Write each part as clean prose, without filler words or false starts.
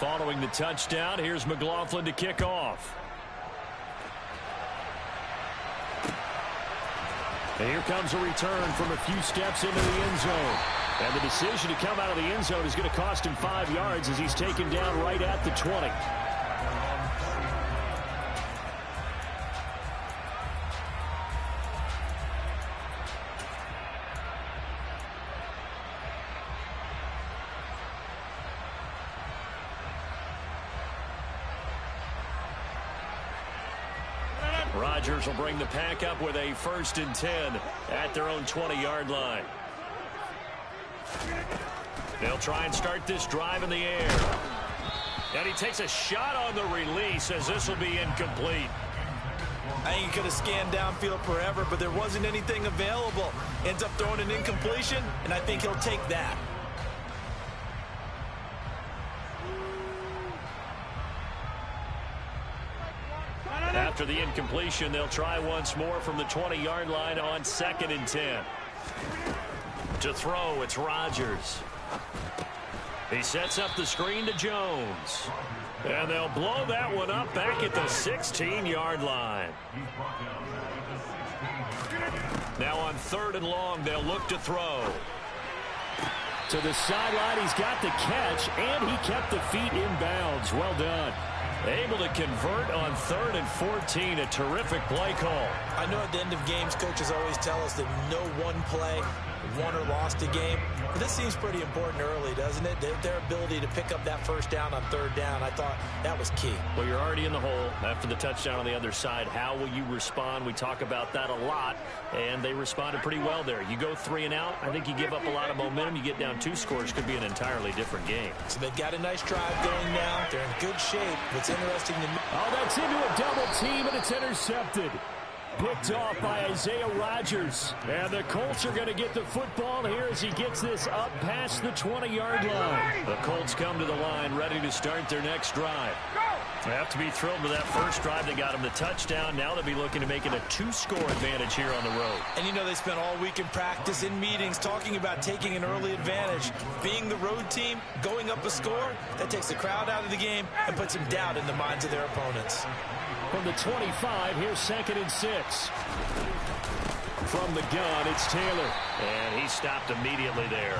Following the touchdown, here's McLaughlin to kick off. And here comes a return from a few steps into the end zone. And the decision to come out of the end zone is going to cost him 5 yards as he's taken down right at the 20. Rodgers will bring the pack up with a 1st and 10 at their own 20-yard line. They'll try and start this drive in the air. And he takes a shot on the release as this will be incomplete. I think he could have scanned downfield forever, but there wasn't anything available. Ends up throwing an incompletion, and I think he'll take that. After the incompletion, they'll try once more from the 20-yard line on 2nd and 10. To throw, it's Rodgers. He sets up the screen to Jones. And they'll blow that one up back at the 16-yard line. Now on 3rd and long, they'll look to throw. To the sideline, he's got the catch, and he kept the feet in bounds. Well done. Able to convert on 3rd and 14, a terrific play call. I know at the end of games, coaches always tell us that no one play won or lost a game. But this seems pretty important early, doesn't it? Their ability to pick up that 1st down on 3rd down, I thought that was key. Well, you're already in the hole after the touchdown on the other side. How will you respond? We talk about that a lot, and they responded pretty well there. You go 3 and out, I think you give up a lot of momentum. You get down 2 scores, could be an entirely different game. So they've got a nice drive going now. They're in good shape. What's interesting to me... Oh, that's into a double team, and it's intercepted. Picked off by Isaiah Rodgers. And the Colts are going to get the football here as he gets this up past the 20-yard line. The Colts come to the line ready to start their next drive. They have to be thrilled with that first drive. They got him the touchdown. Now they'll be looking to make it a 2-score advantage here on the road. And you know they spent all week in practice, in meetings, talking about taking an early advantage. Being the road team, going up a score, that takes the crowd out of the game and puts some doubt in the minds of their opponents. From the 25, here's 2nd and 6. From the gun, it's Taylor. And he stopped immediately there.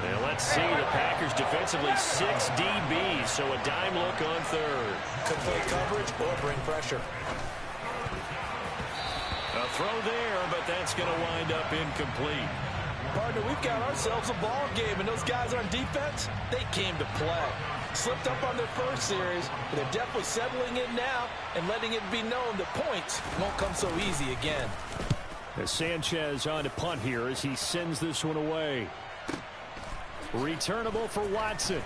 Now let's see, the Packers defensively 6 DBs, so a dime look on 3rd. Could play coverage or bring pressure. A throw there, but that's going to wind up incomplete. Partner, we've got ourselves a ball game, and those guys on defense, they came to play. Slipped up on their first series, but they're definitely settling in now and letting it be known that points won't come so easy again. As Sanchez on to punt here as he sends this one away. Returnable for Watson.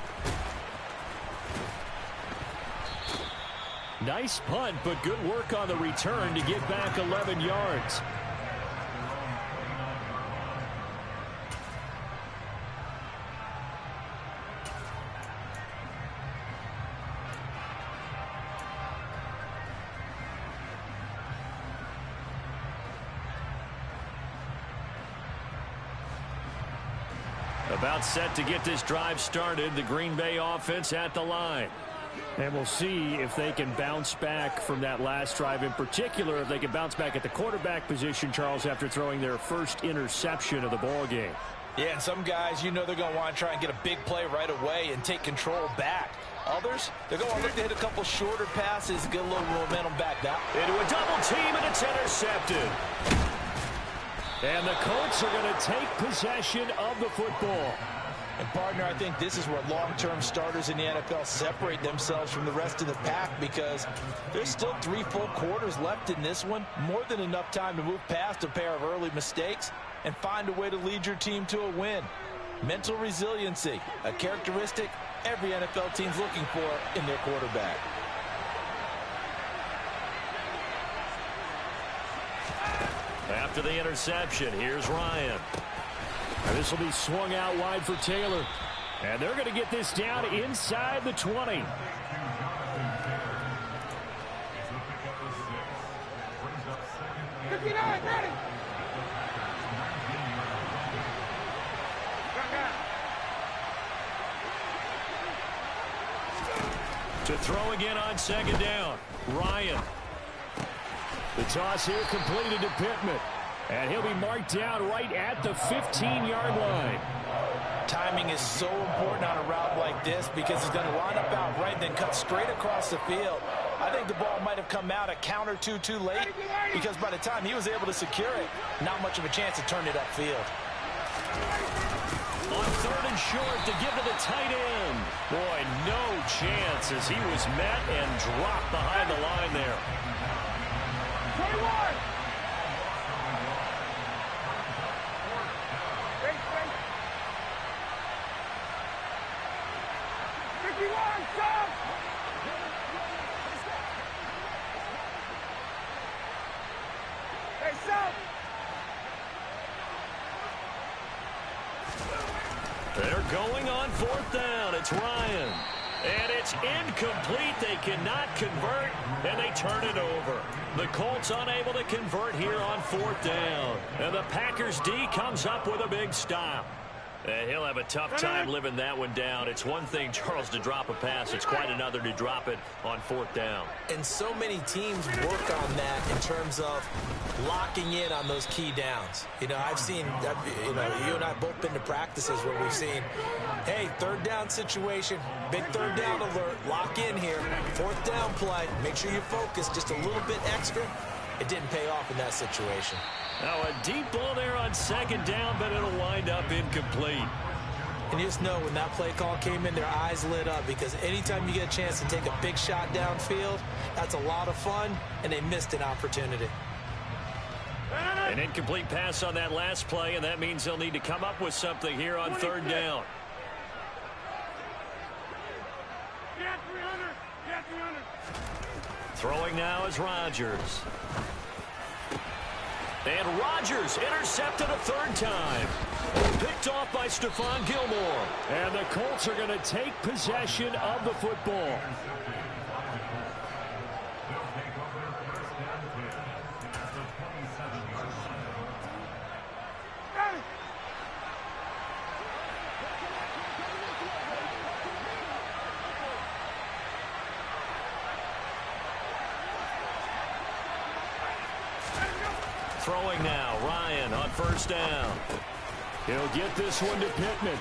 Nice punt, but good work on the return to get back 11 yards. About set to get this drive started. The Green Bay offense at the line. And we'll see if they can bounce back from that last drive. In particular, if they can bounce back at the quarterback position, Charles, after throwing their first interception of the ball game. Yeah, and some guys, you know they're going to want to try and get a big play right away and take control back. Others, they're going to look to hit a couple shorter passes, get a little momentum back down. Into a double team, and it's intercepted. And the Colts are going to take possession of the football. And, partner, I think this is where long-term starters in the NFL separate themselves from the rest of the pack because there's still 3 full quarters left in this one. More than enough time to move past a pair of early mistakes and find a way to lead your team to a win. Mental resiliency, a characteristic every NFL team's looking for in their quarterback. After the interception, here's Ryan. And this will be swung out wide for Taylor. And they're going to get this down inside the 20. To throw again on second down. Ryan. The toss here completed to Pittman. And he'll be marked down right at the 15-yard line. Timing is so important on a route like this because he's going to line up out right, then cut straight across the field. I think the ball might have come out a count or two too late because by the time he was able to secure it, not much of a chance to turn it upfield. On third and short to give to the tight end. Boy, no chance as he was met and dropped behind the line there. 21! They're going on fourth down. It's Ryan. And it's incomplete. They cannot convert, and they turn it over. The Colts unable to convert here on fourth down. And the Packers D comes up with a big stop. And he'll have a tough time living that one down. It's one thing, Charles, to drop a pass. It's quite another to drop it on fourth down. And so many teams work on that in terms of locking in on those key downs. You know, I've seen, you and I both been to practices where we've seen, hey, third down situation, big third down alert, lock in here, fourth down play, make sure you focus just a little bit extra. It didn't pay off in that situation. Now a deep ball there on second down, but it'll wind up incomplete. And you just know when that play call came in, their eyes lit up because anytime you get a chance to take a big shot downfield, that's a lot of fun, and they missed an opportunity. An incomplete pass on that last play, and that means they'll need to come up with something here on third down. Throwing now is Rodgers. And Rodgers intercepted a third time. Picked off by Stephon Gilmore. And the Colts are going to take possession of the football. Throwing now, Ryan on first down. He'll get this one to Pittman.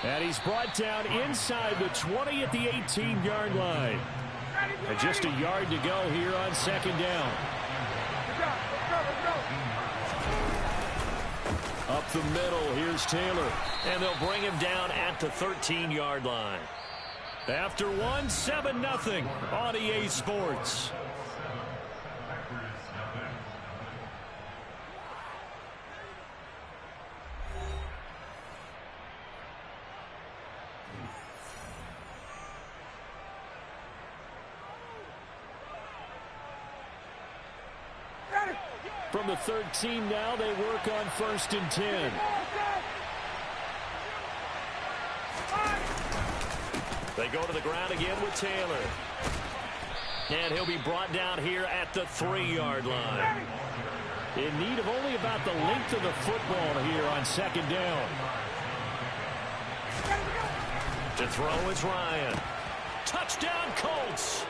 And he's brought down inside the 20 at the 18-yard line. And just a yard to go here on second down. Up the middle, here's Taylor. And they'll bring him down at the 13-yard line. After one, 7-0 on EA Sports. From the 13 now, they work on 1st and 10. They go to the ground again with Taylor. And he'll be brought down here at the 3-yard line. In need of only about the length of the football here on second down. To throw is Ryan. Touchdown, Colts!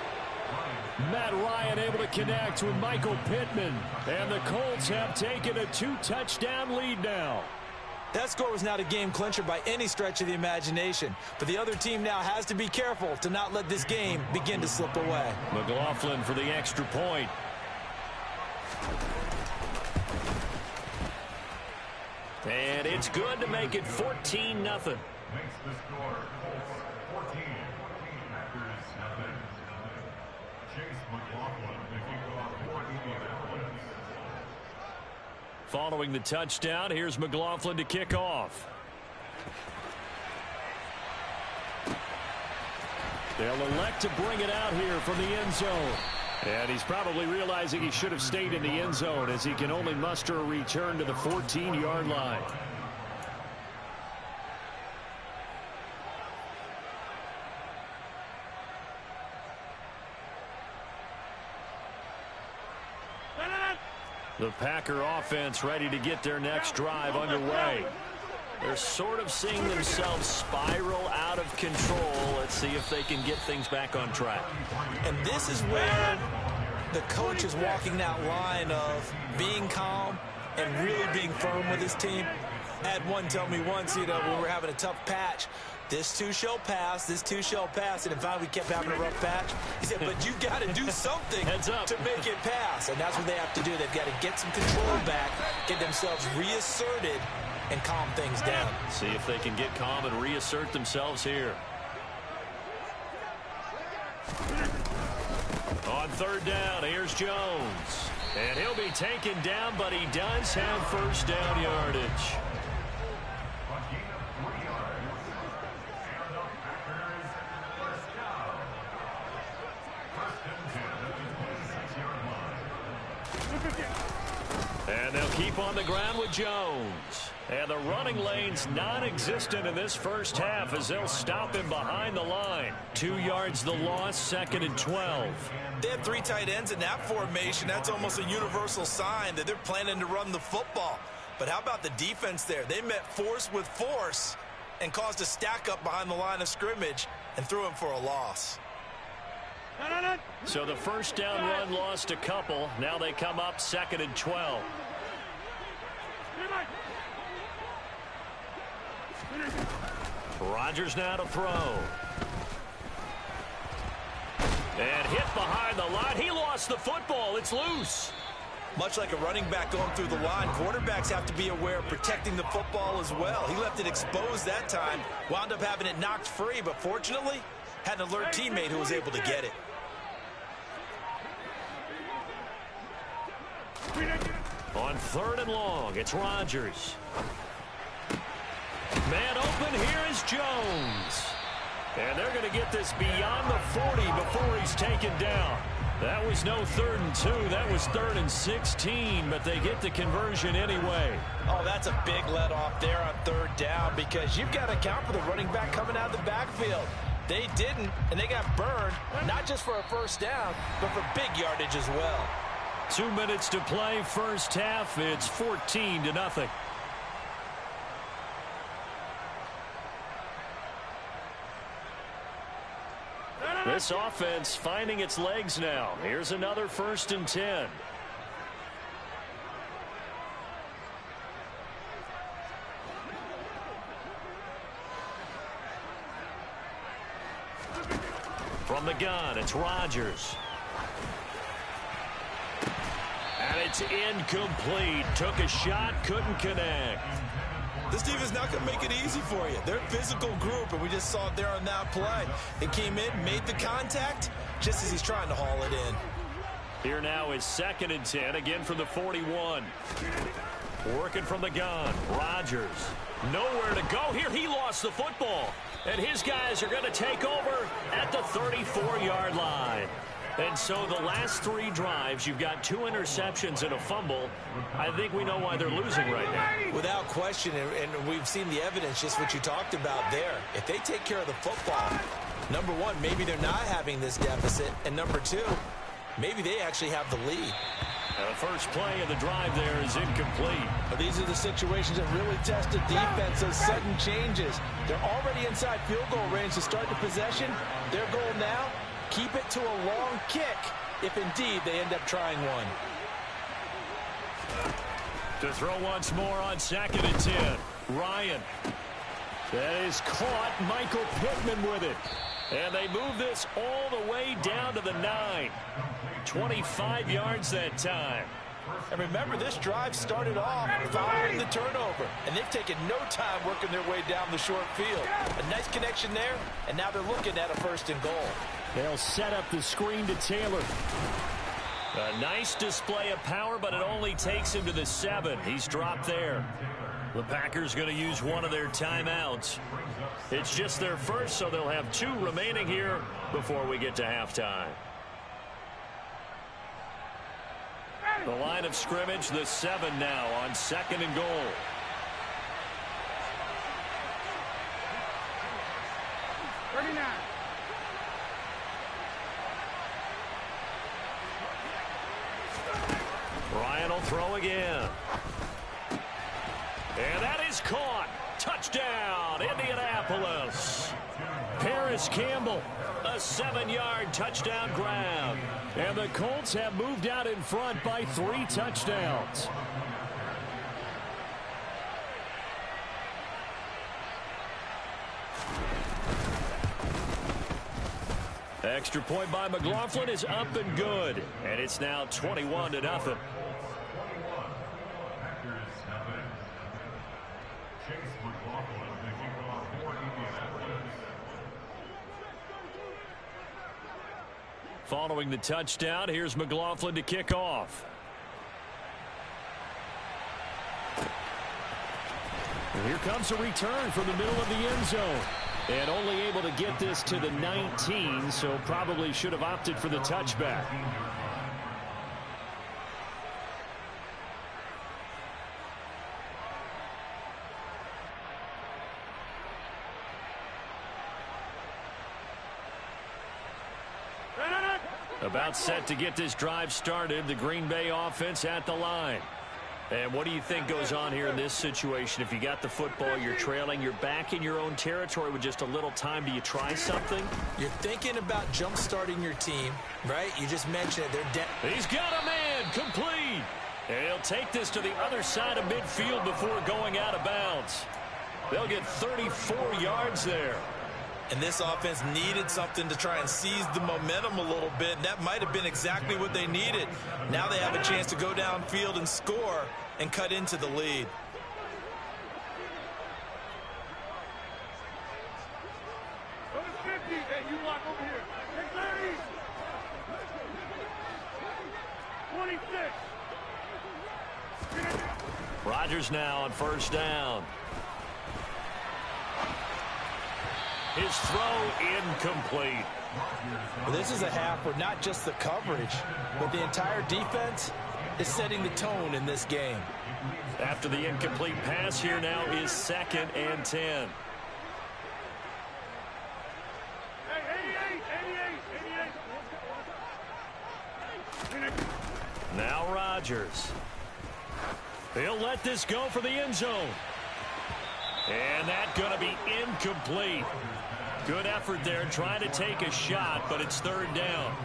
Matt Ryan able to connect with Michael Pittman. And the Colts have taken a 2-touchdown lead now. That score was not a game clincher by any stretch of the imagination. But the other team now has to be careful to not let this game begin to slip away. McLaughlin for the extra point. And it's good to make it 14-0. Makes the score Colts 14, Packers nothing. Chase McLaughlin to kick off for Indianapolis. Following the touchdown, here's McLaughlin to kick off. They'll elect to bring it out here from the end zone. And he's probably realizing he should have stayed in the end zone as he can only muster a return to the 14-yard line. The Packer offense ready to get their next drive underway. They're sort of seeing themselves spiral out of control. It's see if they can get things back on track. And this is where the coach is walking that line of being calm and really being firm with his team. I had one tell me once, when we were having a tough patch, this too shall pass, this too shall pass, and in fact we kept having a rough patch. He said, but you got to do something to make it pass, and that's what they have to do. They've got to get some control back, get themselves reasserted, and calm things down. See if they can get calm and reassert themselves here. On third down, here's Jones. And he'll be taken down, but he does have first down yardage. And they'll keep on the ground with Jones. And the running lane's non-existent in this first half as they'll stop him behind the line. 2 yards the loss, 2nd and 12. They had 3 tight ends in that formation. That's almost a universal sign that they're planning to run the football. But how about the defense there? They met force with force and caused a stack up behind the line of scrimmage and threw him for a loss. So the first down run lost a couple. Now they come up 2nd and 12. Rodgers now to throw. And hit behind the line. He lost the football. It's loose. Much like a running back going through the line, quarterbacks have to be aware of protecting the football as well. He left it exposed that time, wound up having it knocked free, but fortunately had an alert teammate who was able to get it. On 3rd and long, it's Rodgers. Man open, here is Jones. And they're going to get this beyond the 40 before he's taken down. That was no 3rd and 2. That was 3rd and 16, but they get the conversion anyway. Oh, that's a big let off there on 3rd down because you've got to account for the running back coming out of the backfield. They didn't, and they got burned, not just for a first down, but for big yardage as well. 2 minutes to play, first half. It's 14-0. This offense finding its legs now. Here's another 1st and 10. From the gun, it's Rodgers. And it's incomplete. Took a shot, couldn't connect. This team is not going to make it easy for you. They're a physical group, and we just saw it there on that play. It came in, made the contact, just as he's trying to haul it in. Here now is 2nd and 10, again from the 41. Working from the gun, Rodgers. Nowhere to go here. He lost the football. And his guys are going to take over at the 34-yard line. And so the last 3 drives, you've got 2 interceptions and a fumble. I think we know why they're losing right now. Without question, and we've seen the evidence, just what you talked about there. If they take care of the football, number 1, maybe they're not having this deficit. And number 2, maybe they actually have the lead. The first play of the drive there is incomplete. But these are the situations that really test the defense, those sudden changes. They're already inside field goal range to start the possession. Their goal now, keep it to a long kick if indeed they end up trying one. To throw once more on 2nd and 10. Ryan. That is caught. Michael Pittman with it. And they move this all the way down to the 9. 25 yards that time. And remember, this drive started off following the turnover. And they've taken no time working their way down the short field. A nice connection there, and now they're looking at a 1st and goal. They'll set up the screen to Taylor. A nice display of power, but it only takes him to the 7. He's dropped there. The Packers going to use one of their timeouts. It's just their first, so they'll have 2 remaining here before we get to halftime. The line of scrimmage, the 7 now on 2nd and goal. Ryan will throw again. And that is caught. Touchdown, Indianapolis. Perry Campbell, a 7-yard touchdown grab. And the Colts have moved out in front by 3 touchdowns. Extra point by McLaughlin is up and good. And it's now 21-0. Following the touchdown, here's McLaughlin to kick off. And here comes a return from the middle of the end zone. And only able to get this to the 19, so probably should have opted for the touchback. About set to get this drive started, the Green Bay offense at the line. And what do you think goes on here in this situation? If you got the football, you're trailing, you're back in your own territory with just a little time. Do you try something? You're thinking about jump-starting your team, right? You just mentioned it. They're dead. He's got a man complete. And he'll take this to the other side of midfield before going out of bounds. They'll get 34 yards there. And this offense needed something to try and seize the momentum a little bit. And that might have been exactly what they needed. Now they have a chance to go downfield and score and cut into the lead. Rodgers now on first down. His throw incomplete. Well, this is a half where not just the coverage, but the entire defense is setting the tone in this game. After the incomplete pass, here now is 2nd and 10. Now Rodgers. He'll let this go for the end zone. And that's going to be incomplete. Good effort there trying to take a shot, but it's 3rd down.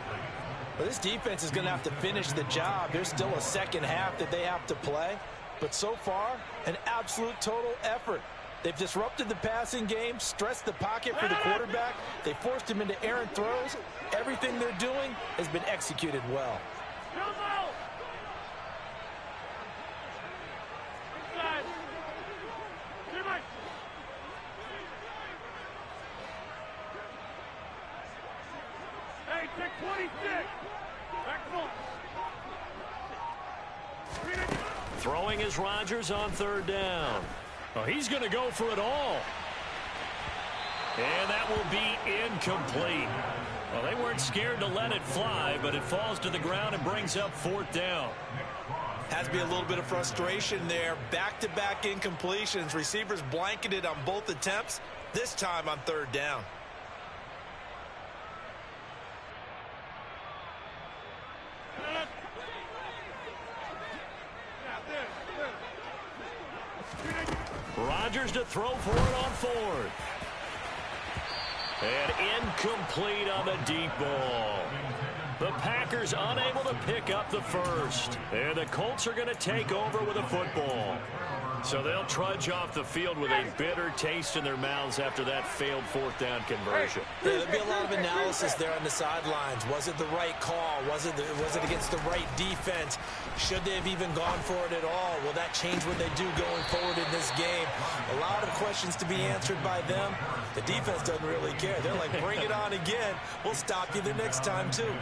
Well, this defense is going to have to finish the job. There's still a second half that they have to play. But so far, an absolute total effort. They've disrupted the passing game, stressed the pocket for the quarterback. They forced him into errant throws. Everything they're doing has been executed well. Throwing is Rodgers on 3rd down. Well, he's going to go for it all. And that will be incomplete. Well, they weren't scared to let it fly, but it falls to the ground and brings up 4th down. Has to be a little bit of frustration there. Back-to-back incompletions. Receivers blanketed on both attempts, this time on 3rd down. Rodgers to throw for it on 4th. And incomplete on the deep ball. The Packers unable to pick up the first. And the Colts are going to take over with a football. So they'll trudge off the field with a bitter taste in their mouths after that failed 4th down conversion. Yeah, there'll be a lot of analysis there on the sidelines. Was it the right call? Was it against the right defense? Should they have even gone for it at all? Will that change what they do going forward in this game? A lot of questions to be answered by them. The defense doesn't really care. They're like, bring it on again. We'll stop you the next time, too.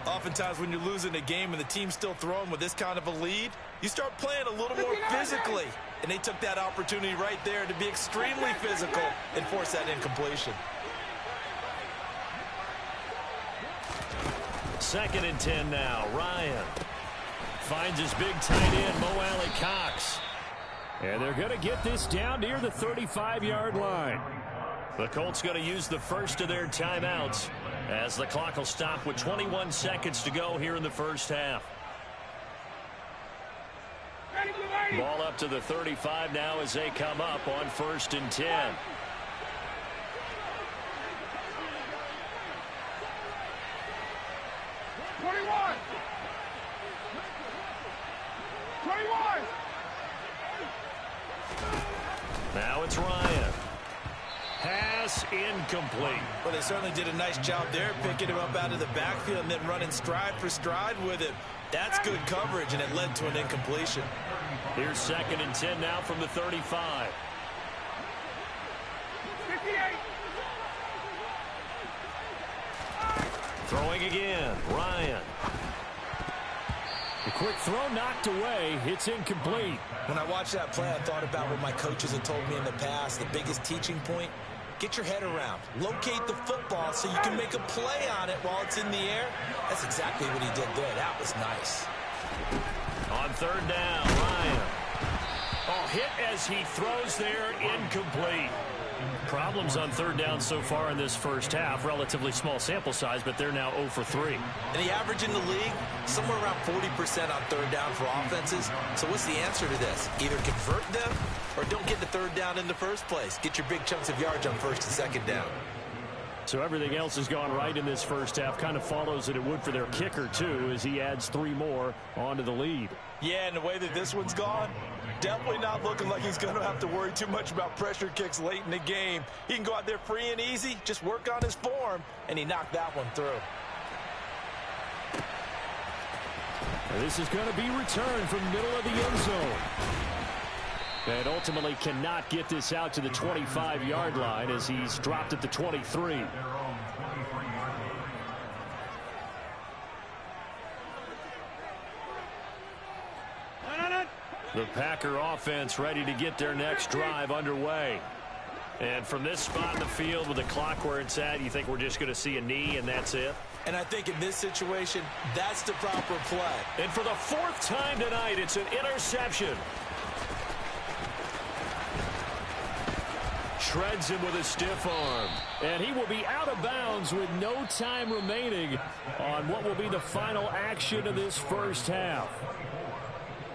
Oftentimes when you're losing a game and the team's still throwing with this kind of a lead, you start playing a little more physically. And they took that opportunity right there to be extremely physical and force that incompletion. 2nd and 10 now. Ryan finds his big tight end, Mo Alley-Cox. And they're going to get this down near the 35-yard line. The Colts going to use the first of their timeouts as the clock will stop with 21 seconds to go here in the first half. Ball up to the 35 now as they come up on 1st and 10. pass incomplete. Well, they certainly did a nice job there, picking him up out of the backfield and then running stride for stride with him. That's good coverage, and it led to an incompletion. Here's 2nd and 10 now from the 35. 58. Throwing again, Ryan. The quick throw knocked away. It's incomplete. When I watched that play, I thought about what my coaches had told me in the past. The biggest teaching point, get your head around. Locate the football so you can make a play on it while it's in the air. That's exactly what he did there. That was nice. On 3rd down, Ryan. Oh, hit as he throws there, incomplete. Problems on 3rd down so far in this first half. Relatively small sample size, but they're now 0 for 3. And the average in the league, somewhere around 40% on 3rd down for offenses. So what's the answer to this? Either convert them or don't get the 3rd down in the first place. Get your big chunks of yards on 1st and 2nd down. So everything else has gone right in this first half. Kind of follows that it would for their kicker, too, as he adds 3 more onto the lead. Yeah, and the way that this one's gone, definitely not looking like he's going to have to worry too much about pressure kicks late in the game. He can go out there free and easy, just work on his form, and he knocked that one through. This is going to be returned from the middle of the end zone. And ultimately cannot get this out to the 25-yard line as he's dropped at the 23. The Packer offense ready to get their next drive underway. And from this spot in the field with the clock where it's at, you think we're just going to see a knee and that's it? And I think in this situation, that's the proper play. And for the 4th time tonight, it's an interception. Shreds him with a stiff arm. And he will be out of bounds with no time remaining on what will be the final action of this first half.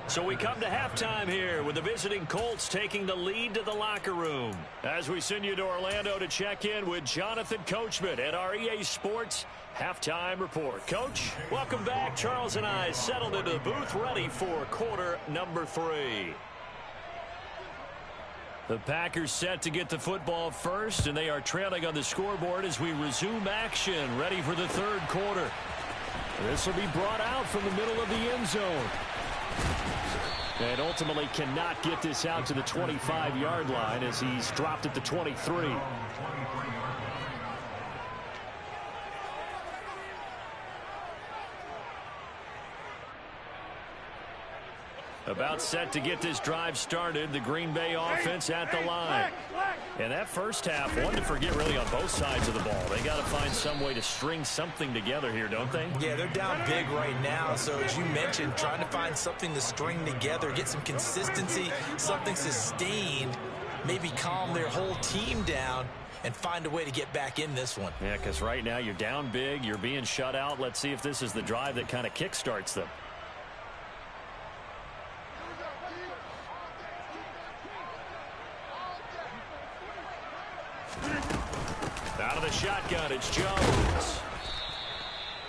So we come to halftime here with the visiting Colts taking the lead to the locker room. As we send you to Orlando to check in with Jonathan Coachman at our EA Sports Halftime Report. Coach, welcome back. Charles and I settled into the booth ready for quarter number 3. The Packers set to get the football first, and they are trailing on the scoreboard as we resume action, ready for the 3rd quarter. This will be brought out from the middle of the end zone. And ultimately cannot get this out to the 25-yard line as he's dropped at the 23. About set to get this drive started, the Green Bay offense at the line. And that first half, one to forget really on both sides of the ball. They got to find some way to string something together here, don't they? Yeah, they're down big right now. So as you mentioned, trying to find something to string together, get some consistency, something sustained, maybe calm their whole team down and find a way to get back in this one. Yeah, because right now you're down big, you're being shut out. Let's see if this is the drive that kind of kickstarts them. Out of the shotgun, it's Jones.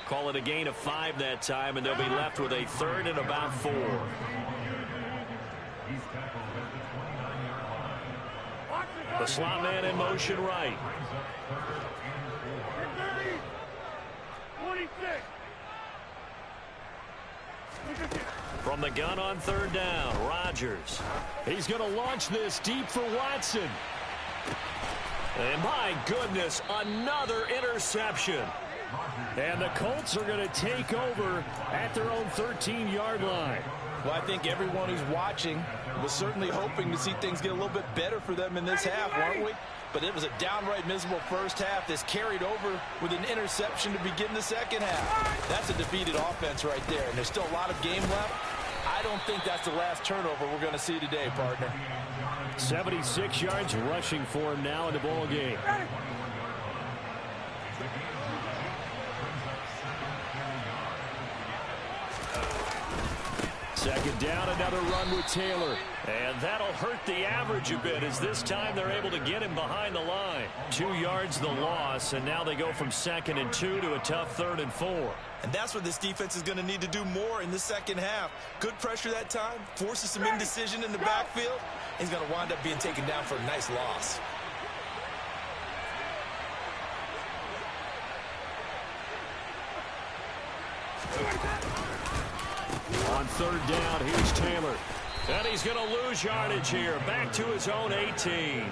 Call it a gain of 5 that time, and they'll be left with a 3rd and about 4. The slot man in motion right. 26. From the gun on 3rd down, Rodgers. He's going to launch this deep for Watson. And my goodness, another interception. And the Colts are going to take over at their own 13-yard line. Well, I think everyone who's watching was certainly hoping to see things get a little bit better for them in this half, weren't we? But it was a downright miserable first half. This carried over with an interception to begin the second half. That's a defeated offense right there, and there's still a lot of game left. I don't think that's the last turnover we're going to see today, partner. 76 yards rushing for him now in the ball game. Second down, another run with Taylor. And that'll hurt the average a bit as this time they're able to get him behind the line. 2 yards the loss, and now they go from 2nd and 2 to a tough 3rd and 4. And that's what this defense is going to need to do more in the second half. Good pressure that time, forces some indecision in the backfield. He's going to wind up being taken down for a nice loss. On third down, here's Taylor. And he's going to lose yardage here. Back to his own 18.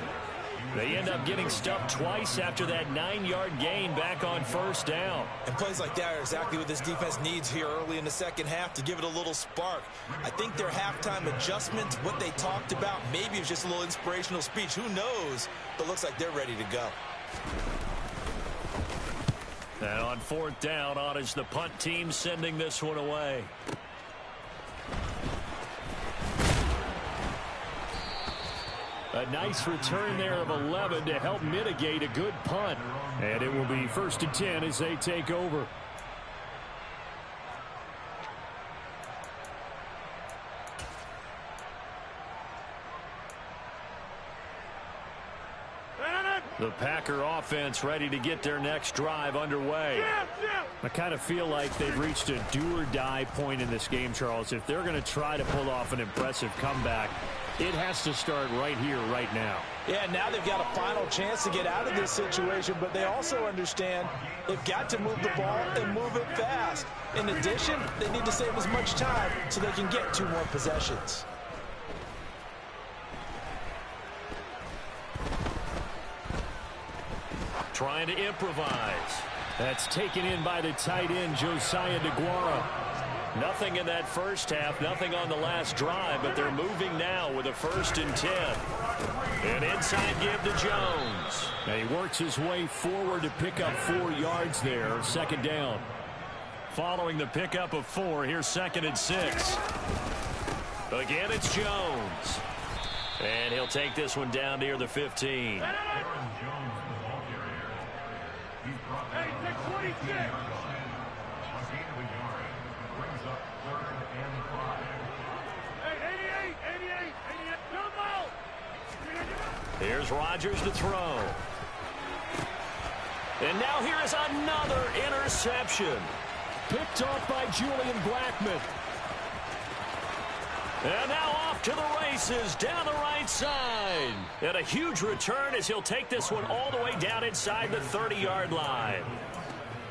They end up getting stuffed twice after that 9-yard gain back on first down. And plays like that are exactly what this defense needs here early in the second half to give it a little spark. I think their halftime adjustments, what they talked about, maybe it was just a little inspirational speech. Who knows? But looks like they're ready to go. And on fourth down, on is the punt team sending this one away. A nice return there of 11 to help mitigate a good punt. And it will be 1st and 10 as they take over. The Packer offense ready to get their next drive underway. I kind of feel like they've reached a do-or-die point in this game, Charles. If they're going to try to pull off an impressive comeback, it has to start right here, right now. Yeah, now they've got a final chance to get out of this situation, but they also understand they've got to move the ball and move it fast. In addition, they need to save as much time so they can get 2 more possessions. Trying to improvise. That's taken in by the tight end, Josiah DeGuara. Nothing in that first half, nothing on the last drive, but they're moving now with a 1st and 10. An inside give to Jones. And he works his way forward to pick up 4 yards there, 2nd down. Following the pickup of 4, here's 2nd and 6. Again, it's Jones. And he'll take this one down near the 15. Hey, take 26. A gain of a yard. Brings up 3rd and 5. Hey, 88. Come out. Here's Rodgers to throw. And now here is another interception. Picked off by Julian Blackmon. And now off to the races down the right side. And a huge return as he'll take this one all the way down inside the 30-yard line.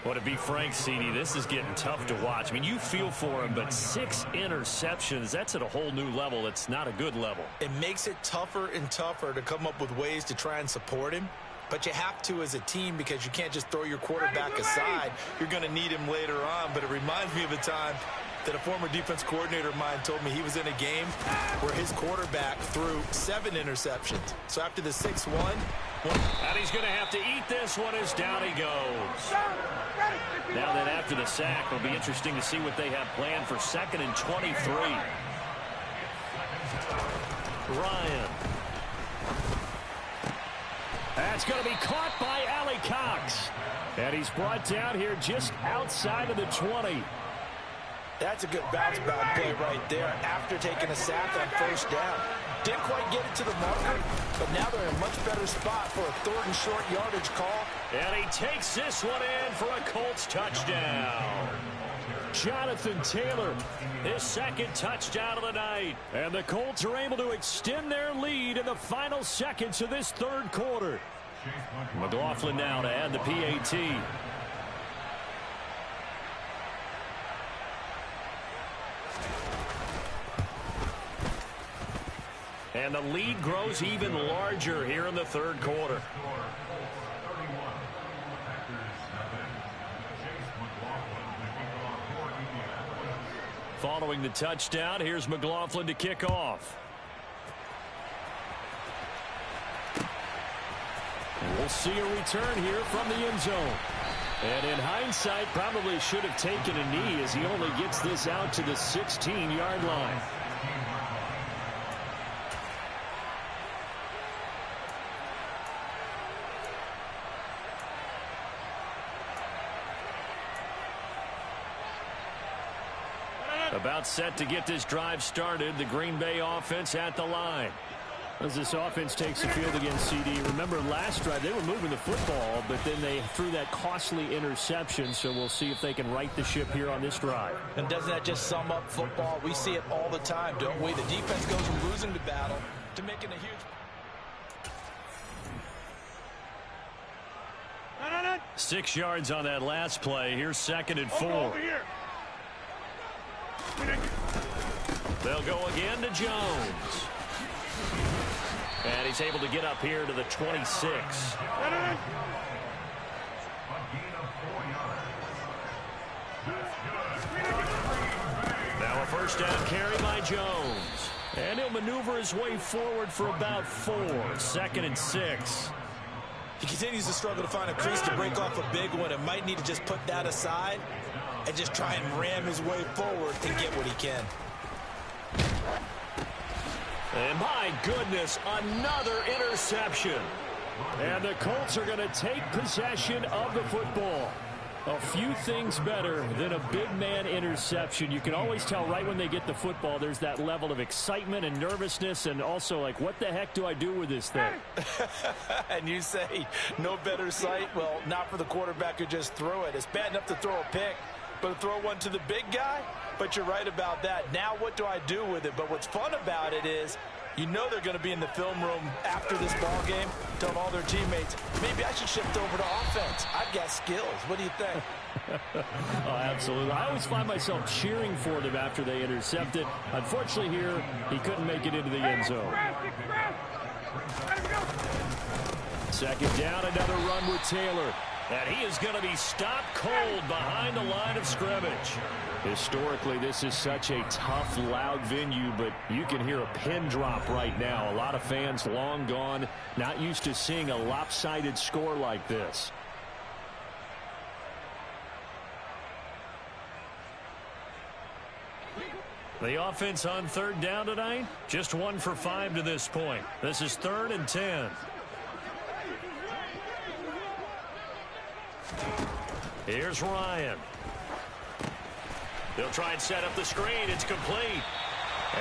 Well, to be frank, CD, this is getting tough to watch. I mean, you feel for him, but 6 interceptions, that's at a whole new level. It's not a good level. It makes it tougher and tougher to come up with ways to try and support him. But you have to as a team because you can't just throw your quarterback aside. You're going to need him later on. But it reminds me of a time that a former defense coordinator of mine told me he was in a game where his quarterback threw 7 interceptions. So after the 6-1. And he's going to have to eat this one as down he goes. Now then after the sack, it'll be interesting to see what they have planned for 2nd and 23. Ryan. That's going to be caught by Allie Cox. And he's brought down here just outside of the 20. That's a good bounce-back play right there after taking a sack on 1st down. Didn't quite get it to the marker, but now they're in a much better spot for a 3rd and short yardage call. And he takes this one in for a Colts touchdown. Jonathan Taylor, his 2nd touchdown of the night. And the Colts are able to extend their lead in the final seconds of this 3rd quarter. McLaughlin now to add the PAT. And the lead grows even larger here in the 3rd quarter. Following the touchdown, here's McLaughlin to kick off. And we'll see a return here from the end zone. And in hindsight, probably should have taken a knee as he only gets this out to the 16-yard line. About set to get this drive started, the Green Bay offense at the line. As this offense takes the field against CD, remember last drive they were moving the football, but then they threw that costly interception, so we'll see if they can right the ship here on this drive. And doesn't that just sum up football? We see it all the time, don't we? The defense goes from losing the battle to making a huge... 6 yards on that last play. Here's 2nd and 4. They'll go again to Jones. And he's able to get up here to the 26. Now a first down carry by Jones. And he'll maneuver his way forward for about 4. 2nd and 6. He continues to struggle to find a crease to break off a big one and might need to just put that aside and just try and ram his way forward to get what he can. And my goodness, another interception. And the Colts are going to take possession of the football. A few things better than a big man interception. You can always tell right when they get the football, there's that level of excitement and nervousness and also like, what the heck do I do with this thing? And you say no better sight? Well, not for the quarterback who just threw it. It's bad enough to throw a pick, but to throw one to the big guy? But you're right about that. Now what do I do with it? But what's fun about it is you know they're going to be in the film room after this ball game, telling all their teammates, maybe I should shift over to offense. I've got skills. What do you think? Oh, absolutely. I always find myself cheering for them after they intercept it. Unfortunately here, he couldn't make it into the end zone. 2nd down, another run with Taylor. And he is going to be stopped cold behind the line of scrimmage. Historically, this is such a tough, loud venue, but you can hear a pin drop right now. A lot of fans long gone, not used to seeing a lopsided score like this. The offense on 3rd down tonight, just 1 for 5 to this point. This is 3rd and 10. Here's Ryan. They'll try and set up the screen. It's complete.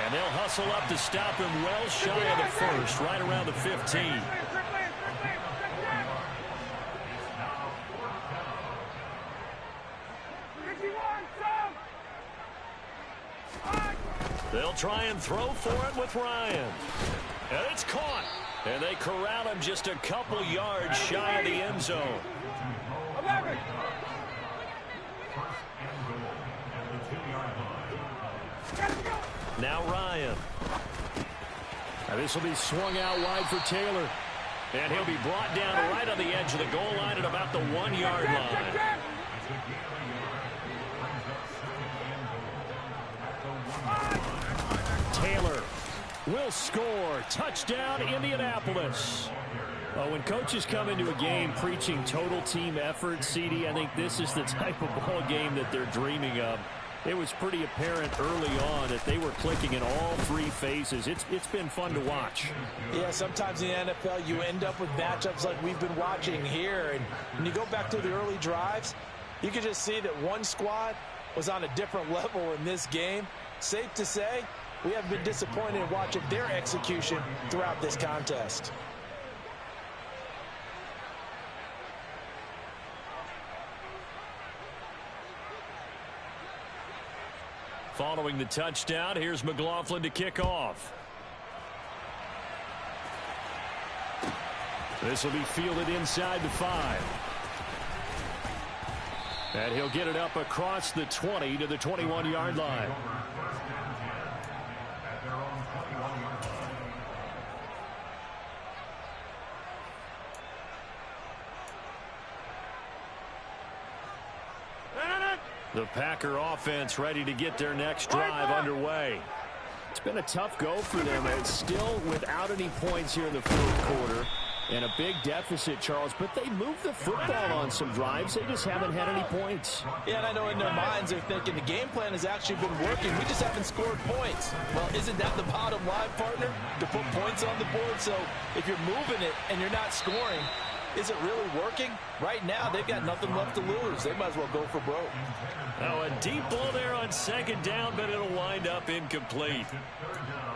And they'll hustle up to stop him well shy of the first, right around the 15. They'll try and throw for it with Ryan. And it's caught. And they corral him just a couple yards shy of the end zone. Now Ryan. Now this will be swung out wide for Taylor. And he'll be brought down right on the edge of the goal line at about the 1-yard line. Taylor will score. Touchdown, Indianapolis. When coaches come into a game preaching total team effort, CD, I think this is the type of ball game that they're dreaming of. It was pretty apparent early on that they were clicking in all 3 phases. It's been fun to watch. Yeah, sometimes in the NFL you end up with matchups like we've been watching here. And when you go back to the early drives, you can just see that one squad was on a different level in this game. Safe to say, we have been disappointed in watching their execution throughout this contest. Following the touchdown, here's McLaughlin to kick off. This will be fielded inside the 5. And he'll get it up across the 20 to the 21-yard line. The Packer offense ready to get their next drive underway. It's been a tough go for them. It's still without any points here in the 4th quarter. And a big deficit, Charles. But they moved the football on some drives. They just haven't had any points. Yeah, and I know in their minds they're thinking the game plan has actually been working. We just haven't scored points. Well, isn't that the bottom line, partner? To put points on the board. So if you're moving it and you're not scoring, is it really working? Right now, they've got nothing left to lose. They might as well go for broke. Now a deep ball there on 2nd down, but it'll wind up incomplete.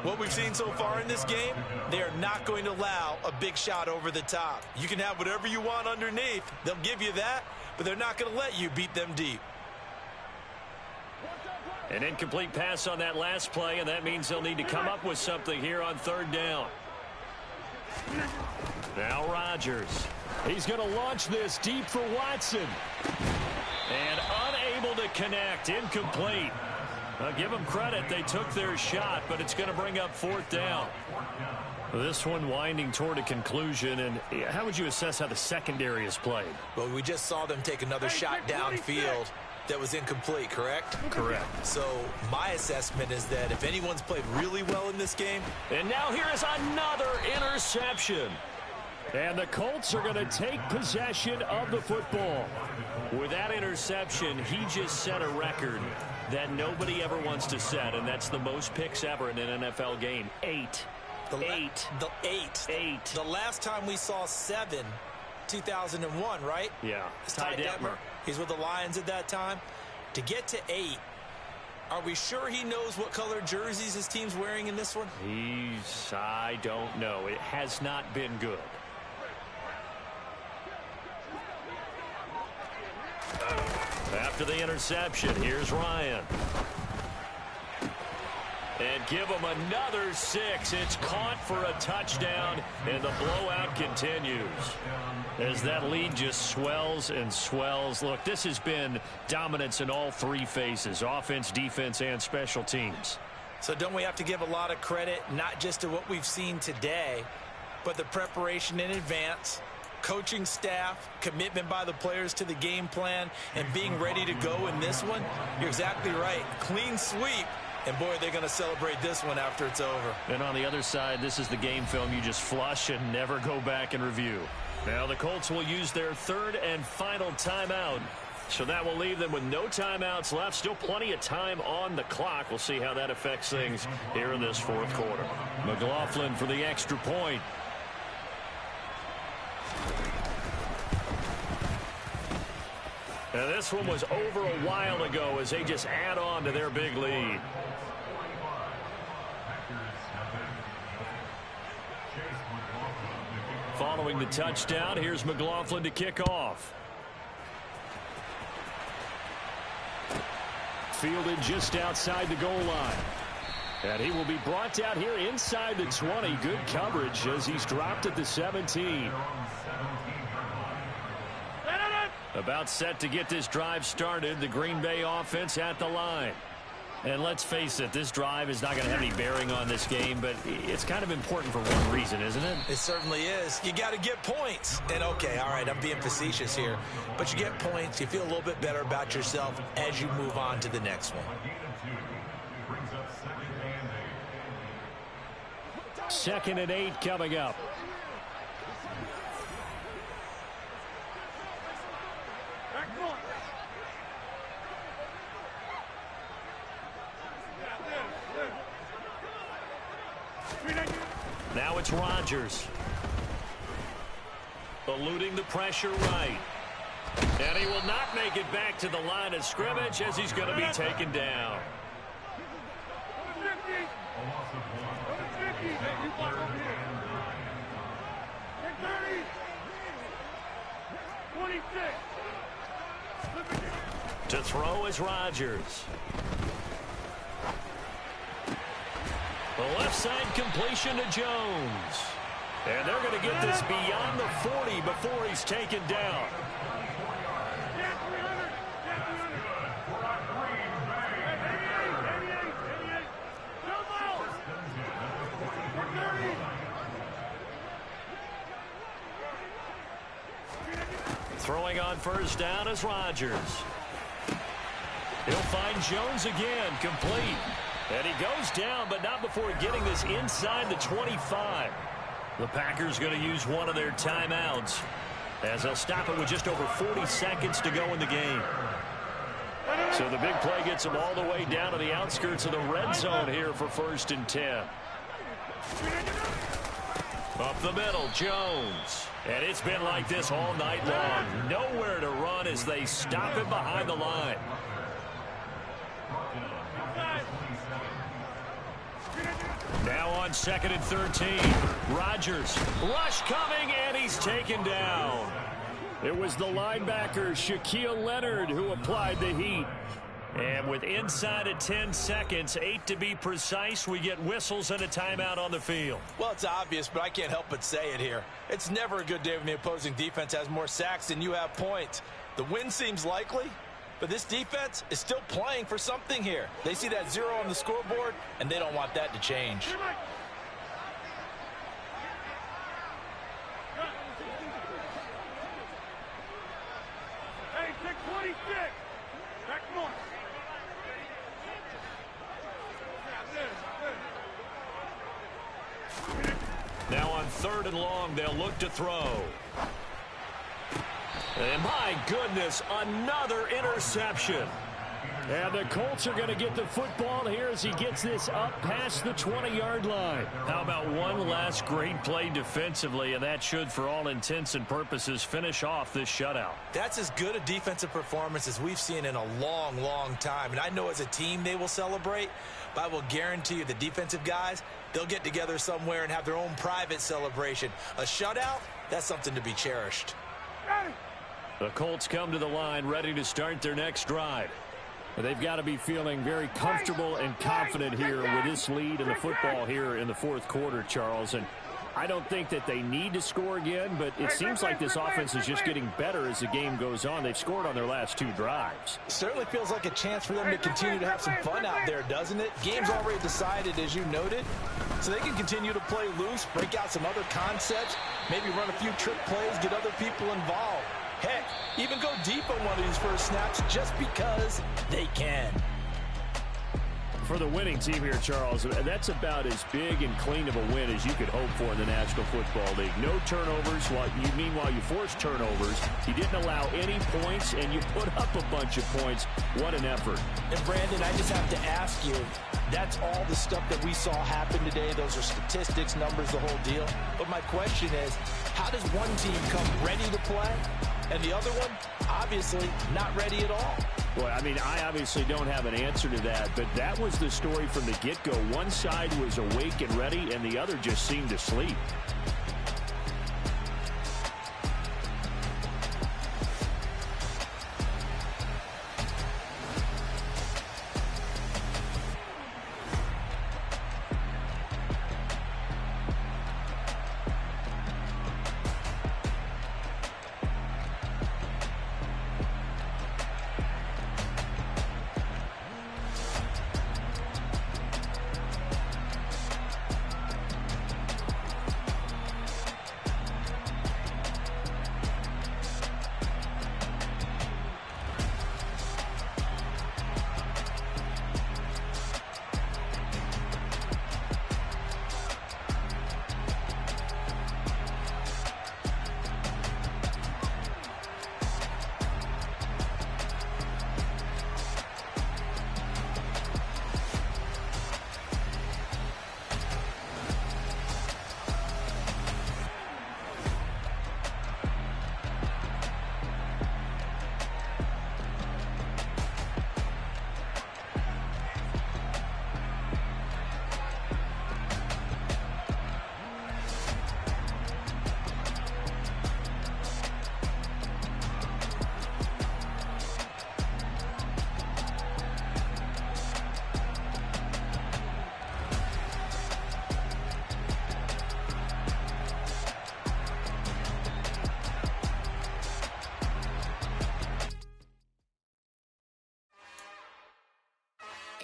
What we've seen so far in this game, they are not going to allow a big shot over the top. You can have whatever you want underneath. They'll give you that, but they're not going to let you beat them deep. An incomplete pass on that last play, and that means they'll need to come up with something here on 3rd down. Now Rodgers. He's going to launch this deep for Watson. And unable to connect. Incomplete. Give them credit. They took their shot, but it's going to bring up 4th down. This one winding toward a conclusion. And how would you assess how the secondary has played? Well, we just saw them take another shot downfield that was incomplete, correct? Correct. So my assessment is that if anyone's played really well in this game. And now here is another interception. And the Colts are going to take possession of the football. With that interception, he just set a record that nobody ever wants to set, and that's the most picks ever in an NFL game. 8. The last time we saw 7, 2001, right? Yeah. Ty Detmer. He's with the Lions at that time. To get to 8, are we sure he knows what color jerseys his team's wearing in this one? I don't know. It has not been good. After the interception, here's Ryan. And give him another 6. It's caught for a touchdown, and the blowout continues. As that lead just swells and swells. Look, this has been dominance in all 3 phases, offense, defense, and special teams. So don't we have to give a lot of credit, not just to what we've seen today, but the preparation in advance, coaching staff, commitment by the players to the game plan, and being ready to go in this one? You're exactly right. Clean sweep. And, boy, they're going to celebrate this one after it's over. And on the other side, this is the game film you just flush and never go back and review. Now the Colts will use their 3rd and final timeout. So that will leave them with no timeouts left. Still plenty of time on the clock. We'll see how that affects things here in this 4th quarter. McLaughlin for the extra point. And this one was over a while ago as they just add on to their big lead. Following the touchdown, here's McLaughlin to kick off. Fielded just outside the goal line. And he will be brought down here inside the 20. Good coverage as he's dropped at the 17. About set to get this drive started. The Green Bay offense at the line. And let's face it, this drive is not going to have any bearing on this game, but it's kind of important for one reason, isn't it? It certainly is. You got to get points. And, okay, all right, I'm being facetious here. But you get points. You feel a little bit better about yourself as you move on to the next one. 2nd and 8 coming up. Now it's Rodgers. Eluding the pressure right. And he will not make it back to the line of scrimmage as he's going to be taken down. To throw is Rodgers. The left side completion to Jones. And they're going to get this beyond the 40 before he's taken down. Throwing on 1st down is Rodgers. He'll find Jones again, complete. And he goes down, but not before getting this inside the 25. The Packers going to use one of their timeouts as they'll stop it with just over 40 seconds to go in the game. So the big play gets them all the way down to the outskirts of the red zone here for 1st and 10. Up the middle, Jones. And it's been like this all night long. Nowhere to run as they stop him behind the line. Now on 2nd and 13. Rodgers. Rush coming, and he's taken down. It was the linebacker, Shaquille Leonard, who applied the heat. And with inside of 10 seconds, 8 to be precise, we get whistles and a timeout on the field. Well, it's obvious, but I can't help but say it here. It's never a good day when the opposing defense has more sacks than you have points. The win seems likely, But this defense is still playing for something here. They see that 0 on the scoreboard, and they don't want that to change. Hey, pick 26. Back north. Now on 3rd and long, they'll look to throw. And my goodness, another interception. And the Colts are going to get the football here as he gets this up past the 20-yard line. How about one last great play defensively, and that should, for all intents and purposes, finish off this shutout. That's as good a defensive performance as we've seen in a long, long time. And I know as a team they will celebrate, but I will guarantee you the defensive guys, they'll get together somewhere and have their own private celebration. A shutout, that's something to be cherished. The Colts come to the line ready to start their next drive. They've got to be feeling very comfortable and confident here with this lead in the football here in the 4th quarter, Charles. And I don't think that they need to score again, but it seems like this offense is just getting better as the game goes on. They've scored on their last 2 drives. Certainly feels like a chance for them to continue to have some fun out there, doesn't it? Game's already decided, as you noted, so they can continue to play loose, break out some other concepts, maybe run a few trick plays, get other people involved. Heck, even go deep on one of these first snaps just because they can. For the winning team here, Charles, that's about as big and clean of a win as you could hope for in the National Football League. No turnovers. Meanwhile, you forced turnovers. You didn't allow any points, and you put up a bunch of points. What an effort. And, Brandon, I just have to ask you, that's all the stuff that we saw happen today. Those are statistics, numbers, the whole deal. But my question is, how does one team come ready to play, and the other one, obviously, not ready at all? Well, I mean, I obviously don't have an answer to that, but that was the story from the get-go. One side was awake and ready, and the other just seemed to sleep.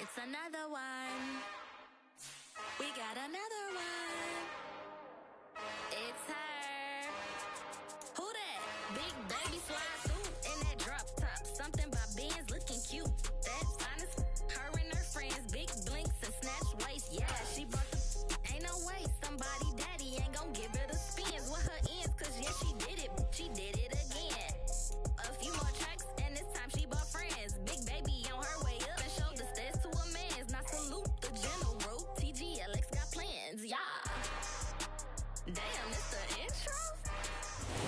It's another one. We got another one. It's her. Who that? Big baby slide through in that drop top. Something about Benz looking cute. That's honest. Her and her friends, big blinks and snatch waist. Yeah, she brought the. Ain't no way somebody daddy ain't gonna give her the spins with her ends. Cause yeah, she did it. She did it again. A few more tracks and this time she bought friends. Big baby on her way up and showed the stairs to a man's. Now salute the general. TGLX got plans. Yeah. Damn, it's the intro?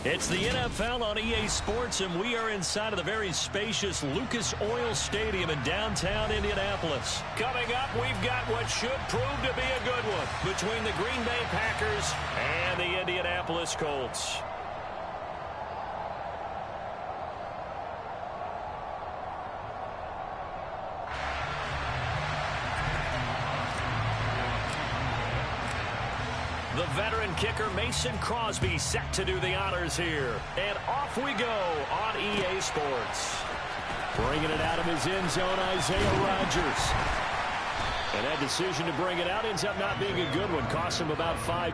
It's the NFL on EA Sports, and we are inside of the very spacious Lucas Oil Stadium in downtown Indianapolis. Coming up, we've got what should prove to be a good one between the Green Bay Packers and the Indianapolis Colts. The veteran kicker Mason Crosby set to do the honors here. And off we go on EA Sports. Bringing it out of his end zone, Isaiah Rodgers. And that decision to bring it out ends up not being a good one. Cost him about 5.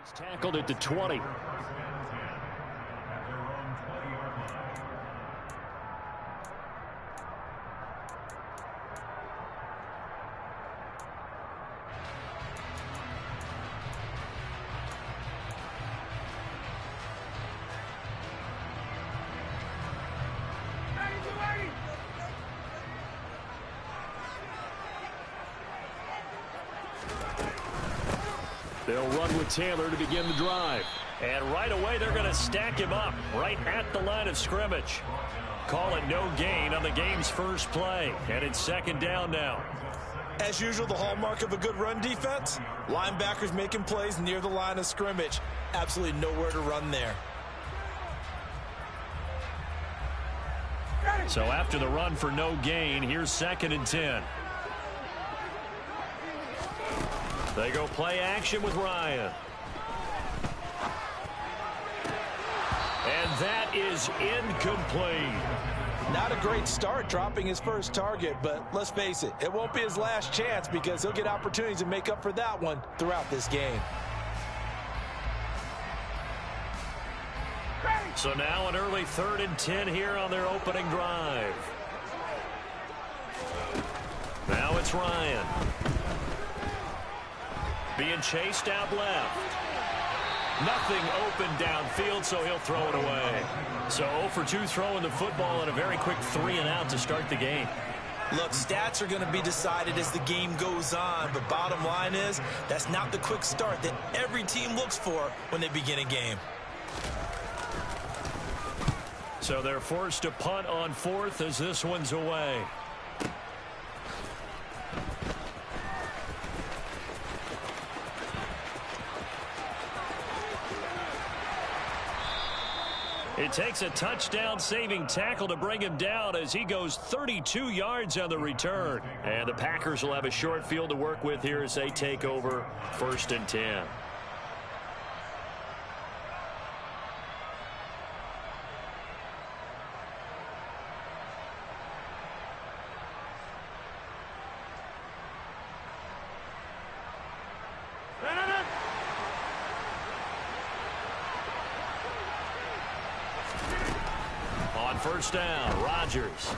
He's tackled at the 20. They'll run with Taylor to begin the drive. And right away, they're going to stack him up right at the line of scrimmage. Call it no gain on the game's first play. And it's second down now. As usual, the hallmark of a good run defense, linebackers making plays near the line of scrimmage. Absolutely nowhere to run there. So after the run for no gain, here's second and 10. They go play action with Ryan. And that is incomplete. Not a great start dropping his first target, but let's face it, it won't be his last chance because he'll get opportunities to make up for that one throughout this game. So now an early 3rd and 10 here on their opening drive. Now it's Ryan. Being chased out left. Nothing open downfield, so he'll throw it away. So 0 for 2 throwing the football and a very quick 3 and out to start the game. Look, stats are going to be decided as the game goes on, but bottom line is that's not the quick start that every team looks for when they begin a game. So they're forced to punt on 4th as this one's away. It takes a touchdown-saving tackle to bring him down as he goes 32 yards on the return. And the Packers will have a short field to work with here as they take over 1st and 10. First down, Rodgers.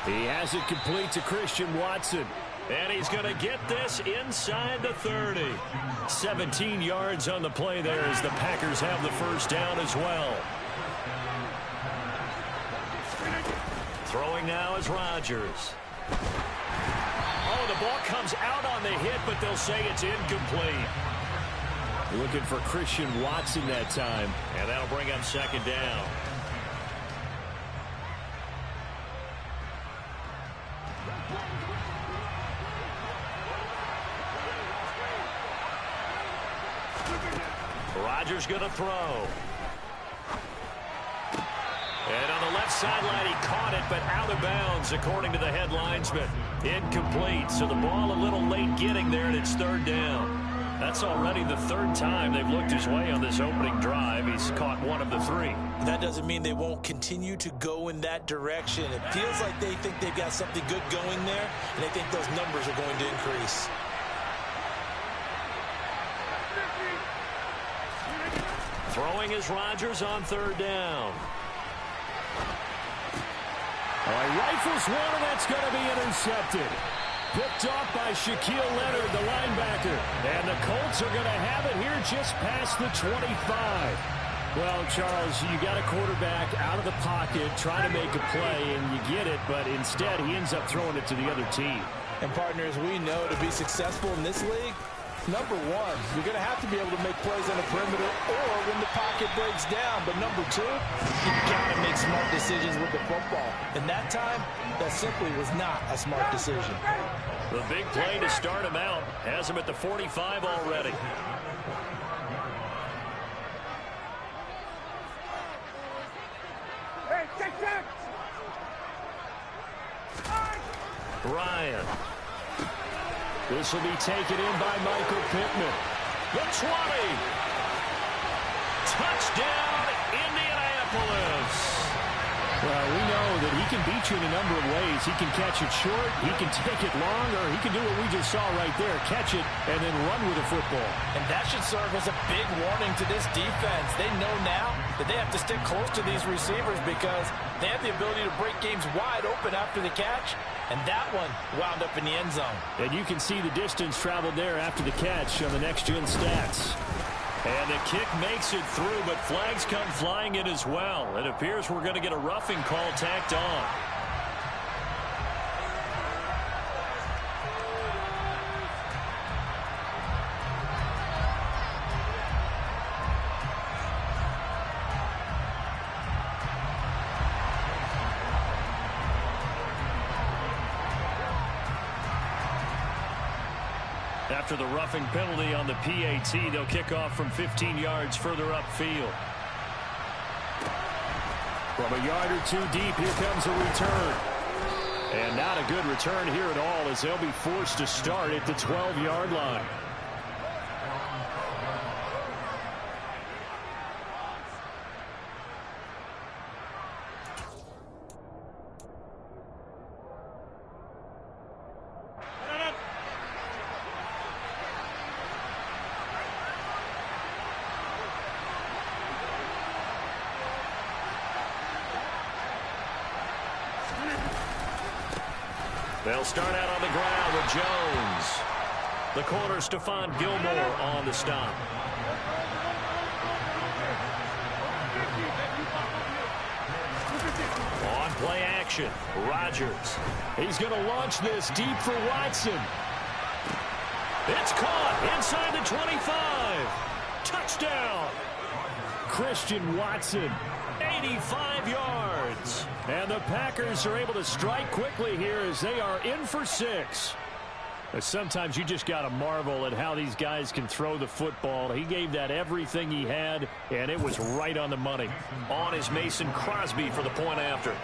He has it complete to Christian Watson. And he's going to get this inside the 30. 17 yards on the play there as the Packers have the first down as well. Throwing now is Rodgers. Oh, the ball comes out on the hit, but they'll say it's incomplete. Looking for Christian Watson that time. And that'll bring up second down. Rodgers going to throw. And on the left sideline, he caught it, but out of bounds, according to the head linesman. Incomplete, so the ball a little late getting there, and it's 3rd down. That's already the 3rd time they've looked his way on this opening drive. He's caught 1 of the 3. That doesn't mean they won't continue to go in that direction. It feels like they think they've got something good going there, and they think those numbers are going to increase. Throwing is Rodgers on 3rd down. Oh, he rifles one, and that's going to be intercepted. Picked off by Shaquille Leonard, the linebacker. And the Colts are going to have it here just past the 25. Well, Charles, you got a quarterback out of the pocket trying to make a play, and you get it, but instead he ends up throwing it to the other team. And, partners, we know to be successful in this league, number one, you're going to have to be able to make plays on the perimeter or when the pocket breaks down. But number two, you've got to make smart decisions with the football. And that time, that simply was not a smart decision. The big play to start him out has him at the 45 already. Ryan. This will be taken in by Michael Pittman. The 20. Touchdown, Indianapolis. Well, we know that he can beat you in a number of ways. He can catch it short, he can take it long, or he can do what we just saw right there, catch it and then run with the football. And that should serve as a big warning to this defense. They know now that they have to stick close to these receivers because they have the ability to break games wide open after the catch, and that one wound up in the end zone. And you can see the distance traveled there after the catch on the next-gen stats. And the kick makes it through, but flags come flying in as well. It appears we're going to get a roughing call tacked on. After the roughing penalty on the PAT, they'll kick off from 15 yards further upfield. From a yard or two deep, here comes a return. And not a good return here at all, as they'll be forced to start at the 12-yard line. They'll start out on the ground with Jones. The corner, Stephon Gilmore, on the stop. On play action, Rodgers. He's going to launch this deep for Watson. It's caught inside the 25. Touchdown. Christian Watson, 85 yards. And the Packers are able to strike quickly here as they are in for 6. But sometimes you just got to marvel at how these guys can throw the football. He gave that everything he had, and it was right on the money. On is Mason Crosby for the point after.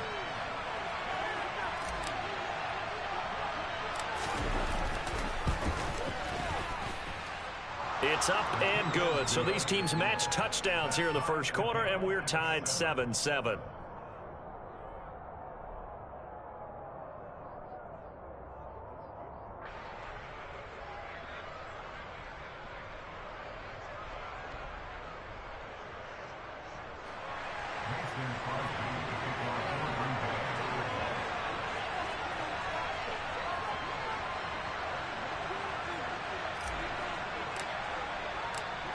It's up and good. So these teams match touchdowns here in the first quarter, and we're tied 7-7.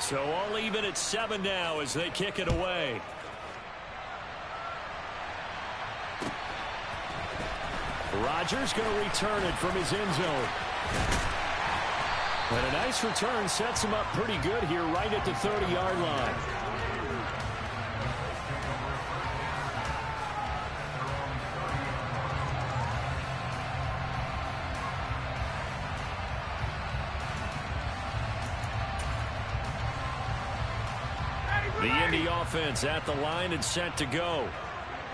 So all even at 7 now as they kick it away. Rodgers going to return it from his end zone. And a nice return sets him up pretty good here right at the 30-yard line. The Indy offense at the line and set to go.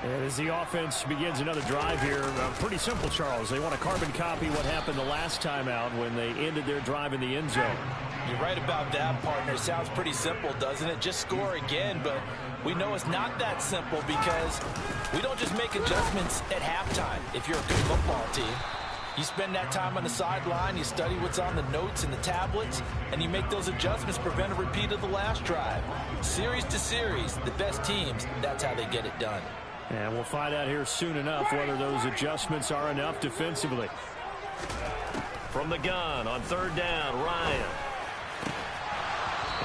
And as the offense begins another drive here, pretty simple, Charles. They want to carbon copy what happened the last time out when they ended their drive in the end zone. You're right about that, partner. It sounds pretty simple, doesn't it? Just score again, but we know it's not that simple because we don't just make adjustments at halftime if you're a good football team. You spend that time on the sideline, you study what's on the notes and the tablets, and you make those adjustments to prevent a repeat of the last drive. Series to series, the best teams, that's how they get it done. And we'll find out here soon enough whether those adjustments are enough defensively. From the gun on 3rd down, Ryan.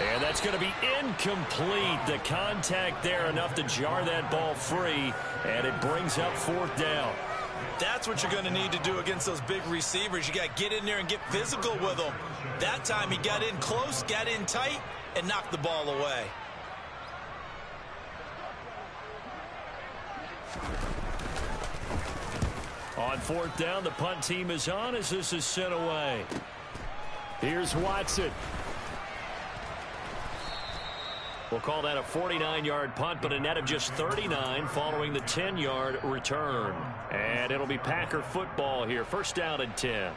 And that's going to be incomplete. The contact there enough to jar that ball free, and it brings up 4th down. That's what you're going to need to do against those big receivers. You got to get in there and get physical with them. That time he got in close, got in tight, and knocked the ball away. On 4th down, the punt team is on as this is sent away. Here's Watson. We'll call that a 49-yard punt, but a net of just 39 following the 10-yard return. And it'll be Packer football here. 1st down and 10.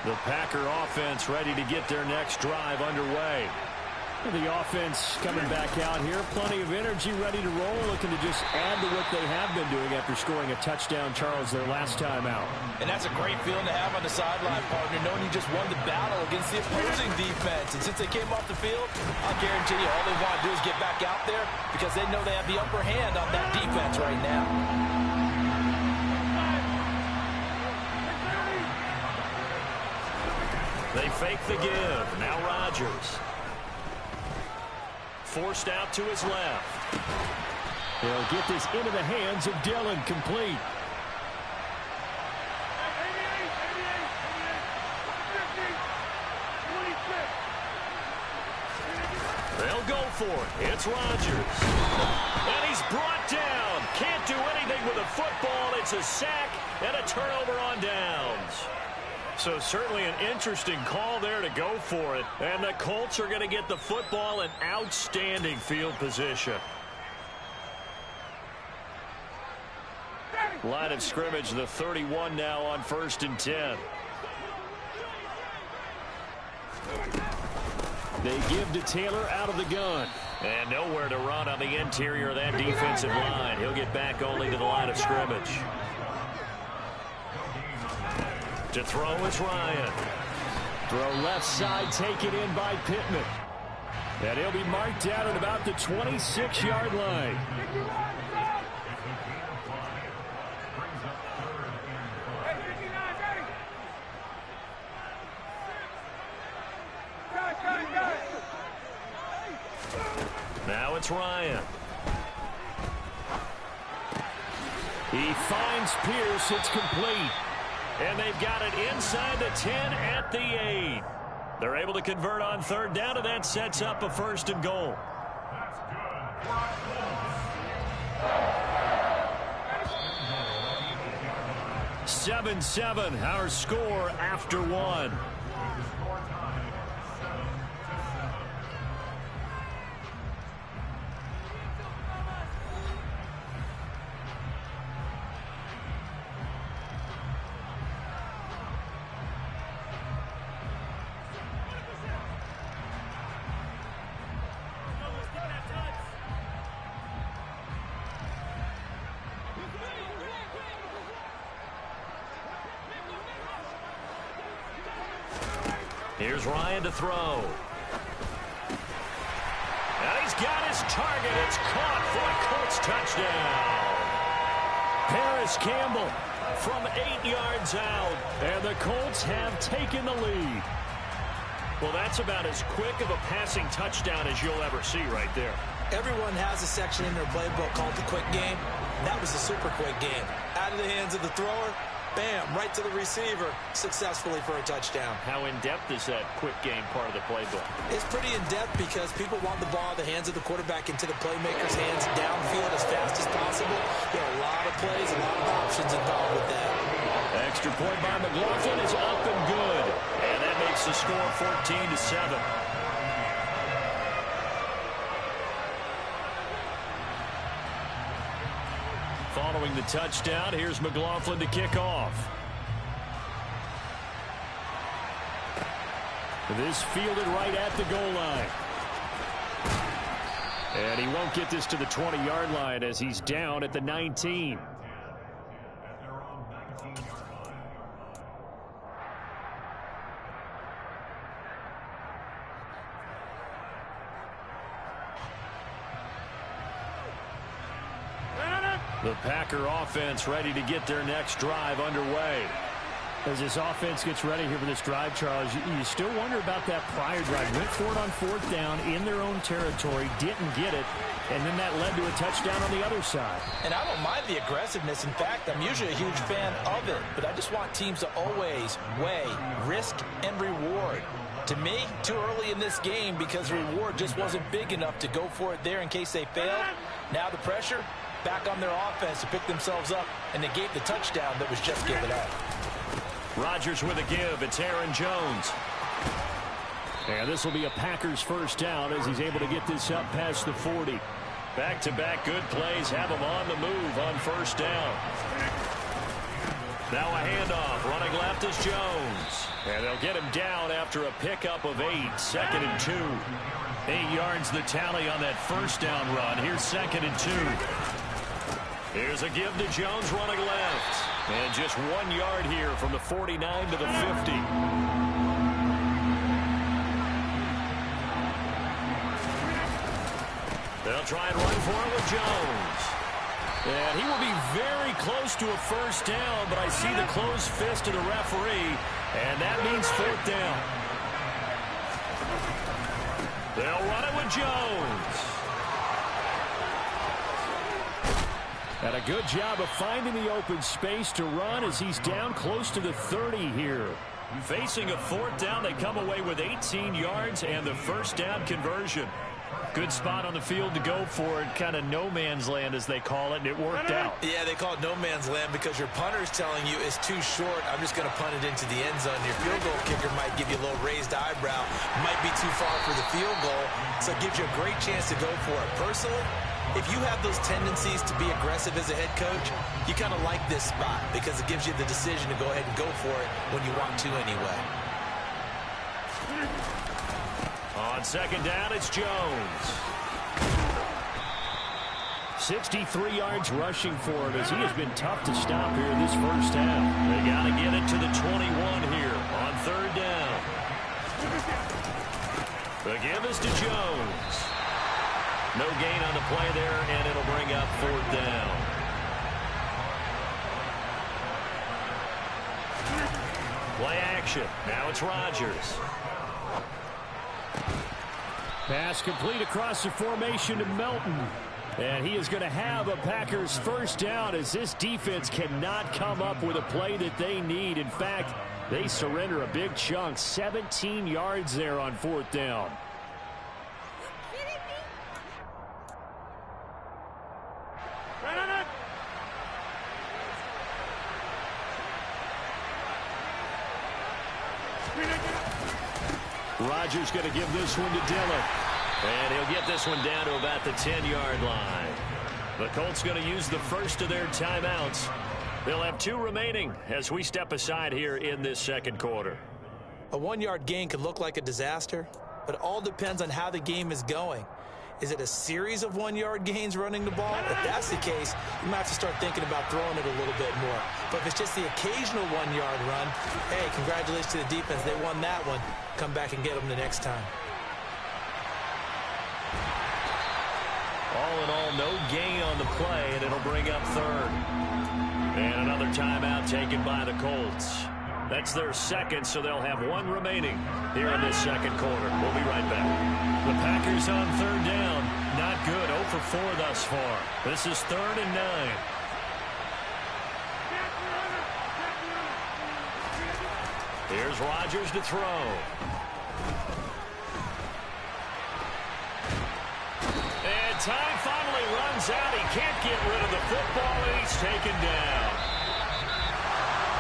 The Packer offense ready to get their next drive underway. The offense coming back out here. Plenty of energy, ready to roll, looking to just add to what they have been doing after scoring a touchdown, Charles, their last time out. And that's a great feeling to have on the sideline, partner, knowing you just won the battle against the opposing defense. And since they came off the field, I'll guarantee you all they want to do is get back out there because they know they have the upper hand on that defense right now. They fake the give. Now Rodgers. Forced out to his left. They'll get this into the hands of Dillon, complete. They'll go for it. It's Rodgers. And he's brought down. Can't do anything with a football. It's a sack and a turnover on downs. So certainly an interesting call there to go for it. And the Colts are going to get the football in outstanding field position. Line of scrimmage, the 31 now on 1st and 10. They give to Taylor out of the gun. And nowhere to run on the interior of that defensive line. He'll get back only to the line of scrimmage. To throw is Ryan. Throw left side, taken in by Pittman. And he'll be marked out at about the 26-yard line. Now it's Ryan. He finds Pierce. It's complete. And they've got it inside the 10 at the 8. They're able to convert on 3rd down, and that sets up a 1st and goal. That's good. 7-7, our score after 1. Here's Ryan to throw. And he's got his target. It's caught for a Colts touchdown. Paris Campbell from 8 yards out. And the Colts have taken the lead. Well, that's about as quick of a passing touchdown as you'll ever see right there. Everyone has a section in their playbook called the quick game. That was a super quick game. Out of the hands of the thrower. Bam, right to the receiver, successfully for a touchdown. How in-depth is that quick game part of the playbook? It's pretty in-depth because people want the ball in the hands of the quarterback into the playmaker's hands downfield as fast as possible. There are a lot of plays, a lot of options involved with that. Extra point by McLaughlin is up and good. And that makes the score 14-7. Following the touchdown, here's McLaughlin to kick off. This fielded right at the goal line. And he won't get this to the 20-yard line as he's down at the 19. The Packer offense ready to get their next drive underway. As this offense gets ready here for this drive, Charles, you still wonder about that prior drive. Went for it on 4th down in their own territory, didn't get it, and then that led to a touchdown on the other side. And I don't mind the aggressiveness. In fact, I'm usually a huge fan of it, but I just want teams to always weigh risk and reward. To me, too early in this game because the reward just wasn't big enough to go for it there in case they failed. Now the pressure back on their offense to pick themselves up and negate the touchdown that was just given up. Rodgers with a give. It's Aaron Jones. And this will be a Packers 1st down as he's able to get this up past the 40. Back-to-back good plays have him on the move on 1st down. Now a handoff. Running left is Jones. And they'll get him down after a pickup of 8. 2nd and 2. 8 yards the tally on that first down run. Here's 2nd and 2. Here's a give to Jones running left. And just 1 yard here from the 49 to the 50. They'll try and run for it with Jones. And he will be very close to a first down, but I see the closed fist of the referee, and that means 4th down. They'll run it with Jones. And a good job of finding the open space to run as he's down close to the 30 here. Facing a 4th down, they come away with 18 yards and the first down conversion. Good spot on the field to go for it. Kind of no man's land, as they call it, and it worked out. Yeah, they call it no man's land because your punter's telling you it's too short. I'm just going to punt it into the end zone. Your field goal kicker might give you a little raised eyebrow. Might be too far for the field goal, so it gives you a great chance to go for it. Personally, if you have those tendencies to be aggressive as a head coach, you kind of like this spot because it gives you the decision to go ahead and go for it when you want to anyway. On 2nd down, it's Jones. 63 yards rushing for him as he has been tough to stop here in this first half. They got to get it to the 21 here on 3rd down. The give is to Jones. No gain on the play there, and it'll bring up 4th down. Play action. Now it's Rodgers. Pass complete across the formation to Melton. And he is going to have a Packers first down as this defense cannot come up with a play that they need. In fact, they surrender a big chunk. 17 yards there on 4th down. Rodgers going to give this one to Dillon. And he'll get this one down to about the 10-yard line. The Colts going to use the first of their timeouts. They'll have 2 remaining as we step aside here in this 2nd quarter. A 1-yard gain could look like a disaster, but it all depends on how the game is going. Is it a series of 1-yard gains running the ball? If that's the case, you might have to start thinking about throwing it a little bit more. But if it's just the occasional 1-yard run, hey, congratulations to the defense. They won that one. Come back and get them the next time. All in all, no gain on the play, and it'll bring up 3rd. And another timeout taken by the Colts. That's their 2nd, so they'll have 1 remaining here in this 2nd quarter. We'll be right back. The Packers on 3rd down. Not good. 0 for 4 thus far. This is 3rd and 9. Here's Rodgers to throw. And time finally runs out. He can't get rid of the football, and he's taken down.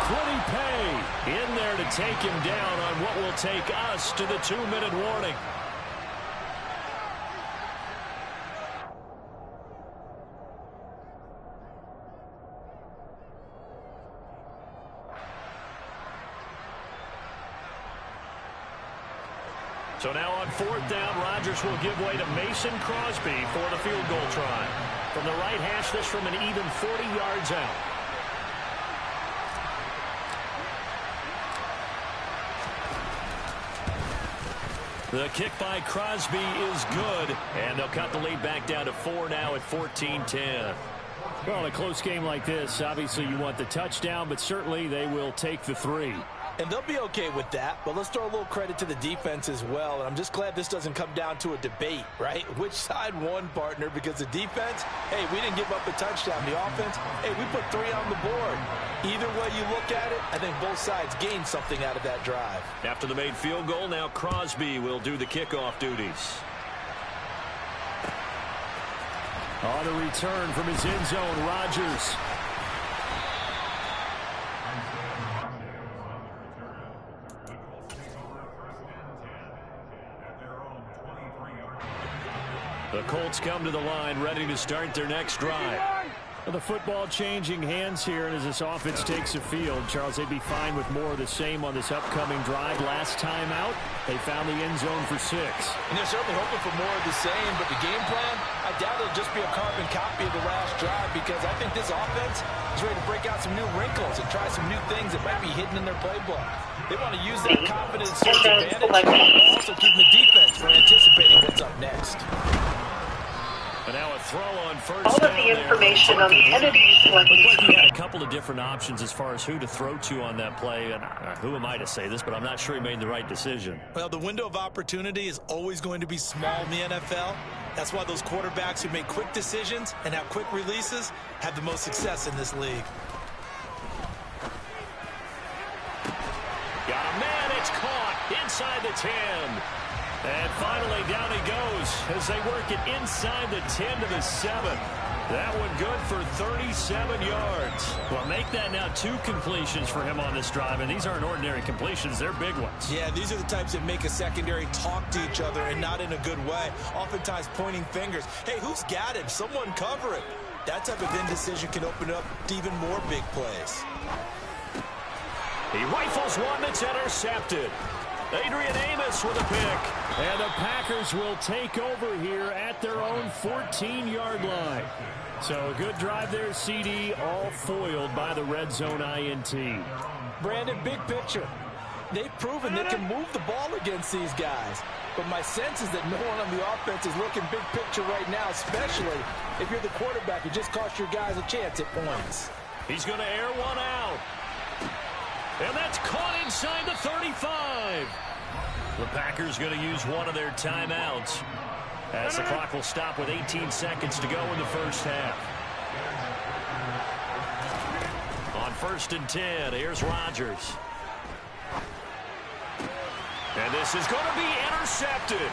Quiddy Pay in there to take him down on what will take us to the 2-minute warning. So now on 4th down, Rodgers will give way to Mason Crosby for the field goal try. From the right hash, this from an even 40 yards out. The kick by Crosby is good, and they'll cut the lead back down to 4 now at 14-10. Well, in a close game like this, obviously you want the touchdown, but certainly they will take the 3. And they'll be okay with that, but let's throw a little credit to the defense as well. And I'm just glad this doesn't come down to a debate, right? Which side won, partner? Because the defense, hey, we didn't give up a touchdown. The offense, hey, we put 3 on the board. Either way you look at it, I think both sides gained something out of that drive. After the made field goal, now Crosby will do the kickoff duties. On the return from his end zone, Rodgers. The Colts come to the line ready to start their next drive. Well, the football changing hands here, and as this offense takes the field, Charles, they'd be fine with more of the same on this upcoming drive. Last time out, they found the end zone for 6. And they're certainly hoping for more of the same, but the game plan, I doubt it'll just be a carbon copy of the last drive, because I think this offense is ready to break out some new wrinkles and try some new things that might be hidden in their playbook. They want to use that confidence to its advantage, while also keeping the defense from anticipating what's up next. And now a throw on first All down of the information there. on the entity selected. Looks like he had a couple of different options as far as who to throw to on that play. And who am I to say this, but I'm not sure he made the right decision. Well, the window of opportunity is always going to be small in the NFL. That's why those quarterbacks who make quick decisions and have quick releases have the most success in this league. Got a man, it's caught inside the 10. And finally, down he goes as they work it inside the 10 to the 7. That one good for 37 yards. Well, make that now 2 completions for him on this drive, and these aren't ordinary completions. They're big ones. Yeah, these are the types that make a secondary talk to each other, and not in a good way. Oftentimes pointing fingers. Hey, who's got him? Someone cover it. That type of indecision can open up to even more big plays. He rifles one that's intercepted. Adrian Amos with a pick. And the Packers will take over here at their own 14-yard line. So a good drive there, CD, all foiled by the red zone INT. Brandon, big picture. They've proven they can move the ball against these guys. But my sense is that no one on the offense is looking big picture right now, especially if you're the quarterback. You just cost your guys a chance at points. He's going to air one out. And that's caught inside the 35. The Packers going to use one of their timeouts as the clock will stop with 18 seconds to go in the first half. On 1st and 10, here's Rodgers. And this is going to be intercepted.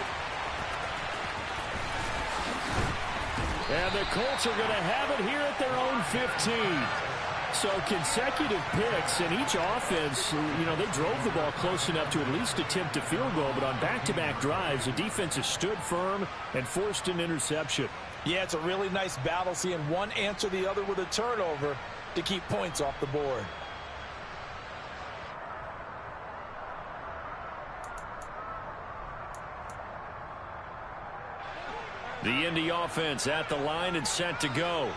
And the Colts are going to have it here at their own 15. So consecutive picks, and each offense, they drove the ball close enough to at least attempt a field goal, but on back-to-back drives, the defense has stood firm and forced an interception. Yeah, it's a really nice battle, seeing one answer the other with a turnover to keep points off the board. The Indy offense at the line and set to go.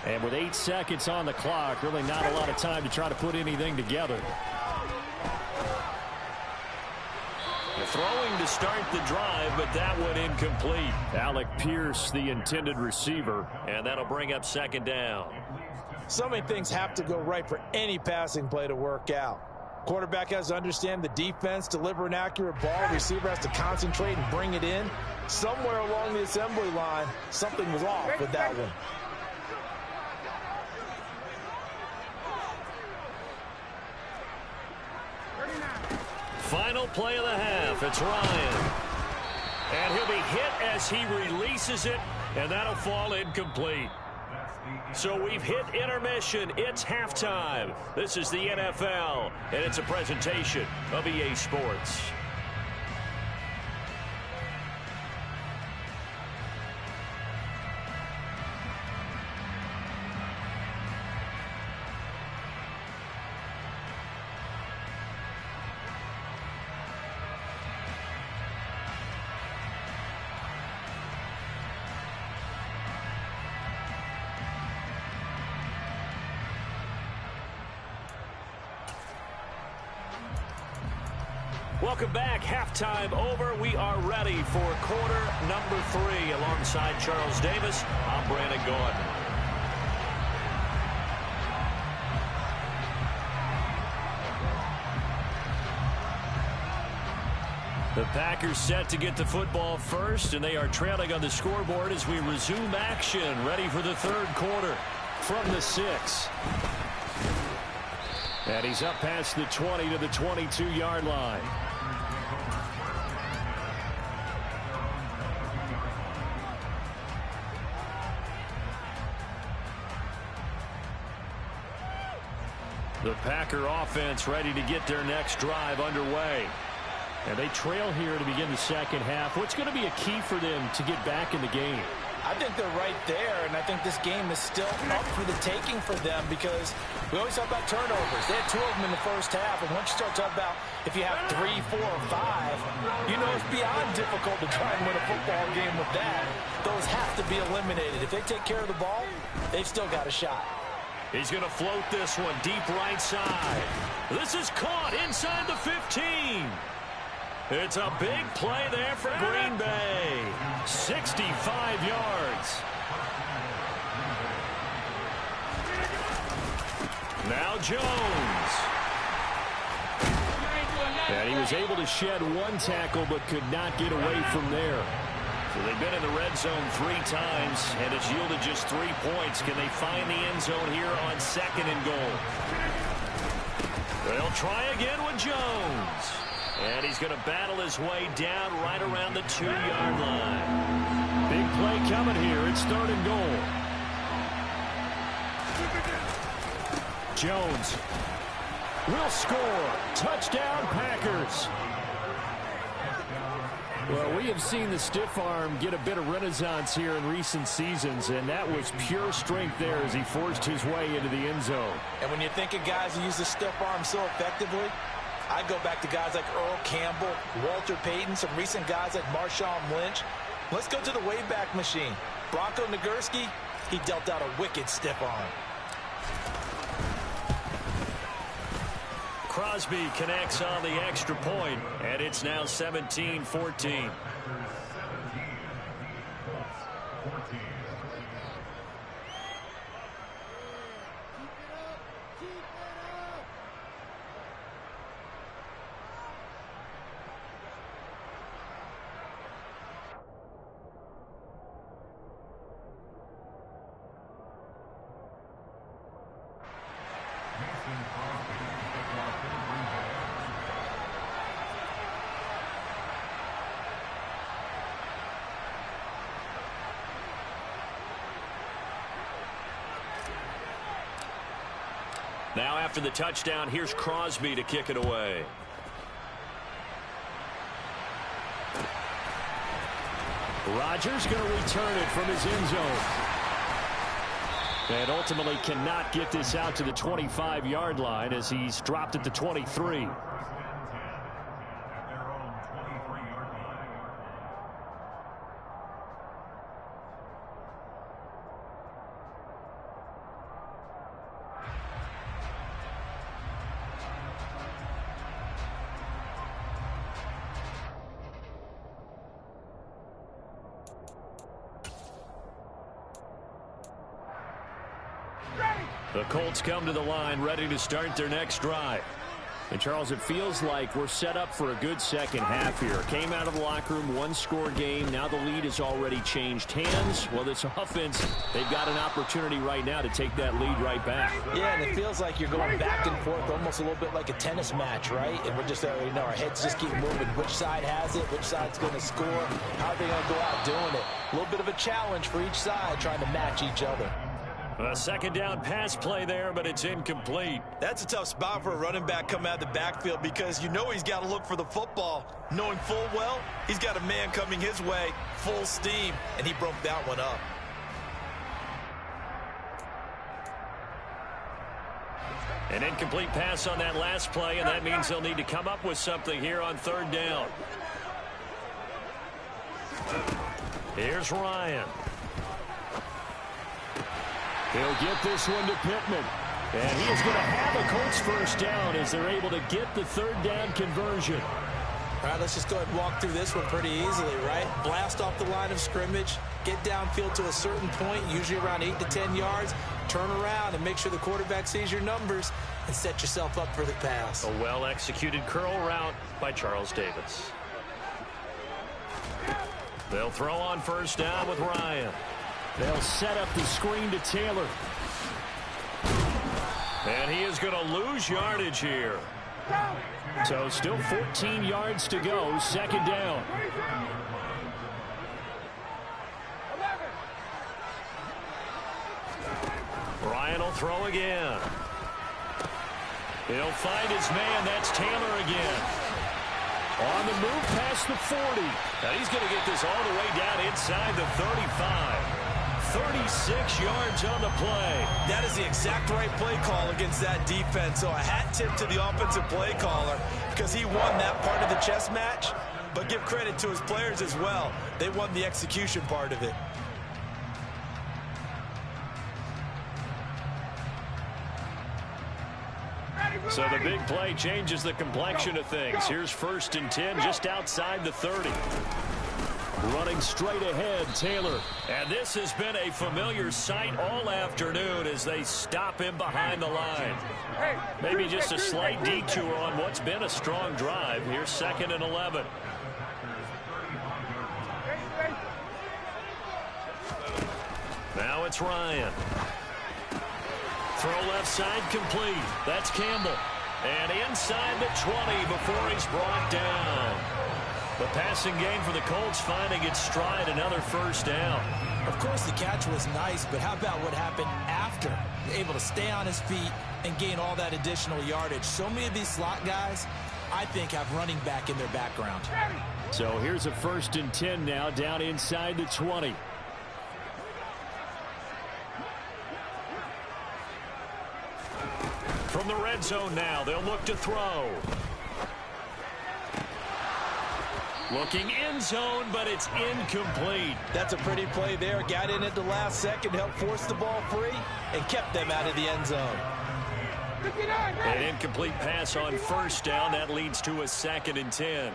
And with 8 seconds on the clock, really not a lot of time to try to put anything together. Throwing to start the drive, but that one incomplete. Alec Pierce, the intended receiver, and that'll bring up 2nd down. So many things have to go right for any passing play to work out. Quarterback has to understand the defense, deliver an accurate ball. Receiver has to concentrate and bring it in. Somewhere along the assembly line, something was off with that one. Final play of the half. It's Ryan. And he'll be hit as he releases it, and that'll fall incomplete. So we've hit intermission. It's halftime. This is the NFL, and it's a presentation of EA Sports. Welcome back. Halftime over. We are ready for quarter number 3. Alongside Charles Davis, I'm Brandon Gordon. The Packers set to get the football first, and they are trailing on the scoreboard as we resume action. Ready for the 3rd quarter from the 6. And he's up past the 20 to the 22-yard line. The Packer offense ready to get their next drive underway. And they trail here to begin the 2nd half. What's going to be a key for them to get back in the game? I think they're right there, and I think this game is still up for the taking for them because we always talk about turnovers. They had 2 of them in the first half, and once you start talking about if you have 3, 4, or 5, you know it's beyond difficult to try and win a football game with that. Those have to be eliminated. If they take care of the ball, they've still got a shot. He's going to float this one deep right side. This is caught inside the 15. It's a big play there for Green Bay. 65 yards. Now Jones. And he was able to shed 1 tackle but could not get away from there. So they've been in the red zone 3 times, and it's yielded just 3 points. Can they find the end zone here on 2nd and goal? They'll try again with Jones. And he's going to battle his way down right around the 2-yard line. Big play coming here. It's 3rd and goal. Jones will score. Touchdown, Packers. Well, we have seen the stiff arm get a bit of renaissance here in recent seasons, and that was pure strength there as he forced his way into the end zone. And when you think of guys who use the stiff arm so effectively, I go back to guys like Earl Campbell, Walter Payton, some recent guys like Marshawn Lynch. Let's go to the Wayback Machine. Bronco Nagurski, he dealt out a wicked stiff arm. Crosby connects on the extra point, and it's now 17-14. Now after the touchdown, here's Crosby to kick it away. Rodgers going to return it from his end zone. And ultimately cannot get this out to the 25-yard line as he's dropped at the 23. The Colts come to the line ready to start their next drive. And Charles, it feels like we're set up for a good second half here. Came out of the locker room, 1-score game. Now the lead has already changed hands. Well, this offense, they've got an opportunity right now to take that lead right back. Yeah, and it feels like you're going back and forth almost a little bit like a tennis match, right? And we're just, our heads just keep moving. Which side has it? Which side's going to score? How are they going to go out doing it? A little bit of a challenge for each side trying to match each other. A second down pass play there, but it's incomplete. That's a tough spot for a running back coming out of the backfield because you know he's got to look for the football, knowing full well he's got a man coming his way, full steam, and he broke that one up. An incomplete pass on that last play, and that means they'll need to come up with something here on 3rd down. Here's Ryan. He'll get this one to Pittman. And he is going to have a Colts first down as they're able to get the 3rd down conversion. All right, let's just go ahead and walk through this one pretty easily, right? Blast off the line of scrimmage, get downfield to a certain point, usually around 8 to 10 yards, turn around and make sure the quarterback sees your numbers and set yourself up for the pass. A well-executed curl route by Charles Davis. They'll throw on first down with Ryan. They'll set up the screen to Taylor. And he is going to lose yardage here. So still 14 yards to go, 2nd down. Ryan will throw again. He'll find his man. That's Taylor again. On the move past the 40. Now he's going to get this all the way down inside the 35. 36 yards on the play. That is the exact right play call against that defense. So a hat tip to the offensive play caller because he won that part of the chess match. But give credit to his players as well. They won the execution part of it. So the big play changes the complexion of things. Here's 1st and 10 just outside the 30. Running straight ahead, Taylor. And this has been a familiar sight all afternoon as they stop him behind the line. Maybe just a slight detour on what's been a strong drive. Here's 2nd and 11. Now it's Ryan. Throw left side complete. That's Campbell. And inside the 20 before he's brought down. The passing game for the Colts finding its stride, another 1st down. Of course, the catch was nice, but how about what happened after? Able to stay on his feet and gain all that additional yardage. So many of these slot guys, I think, have running back in their background. So here's a 1st and 10 now down inside the 20. From the red zone now, they'll look to throw. Looking end zone, but it's incomplete. That's a pretty play there. Got in at the last second, helped force the ball free, and kept them out of the end zone. An incomplete pass on 1st down. That leads to a 2nd and 10.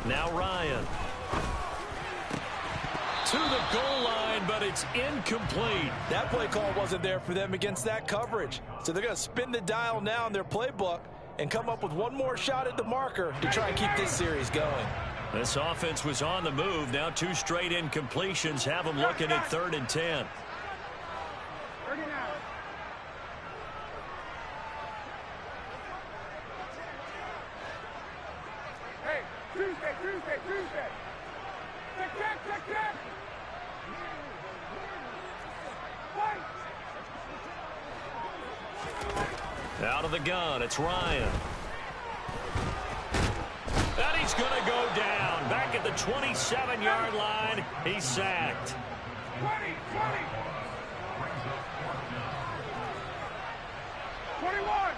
Now Ryan. To the goal line, but it's incomplete. That play call wasn't there for them against that coverage. So they're going to spin the dial now in their playbook and come up with one more shot at the marker to try and keep this series going. This offense was on the move. Now 2 straight incompletions have them looking at 3rd and 10. Out of the gun, it's Ryan. And he's going to go down. Back at the 27-yard line, he's sacked. 21.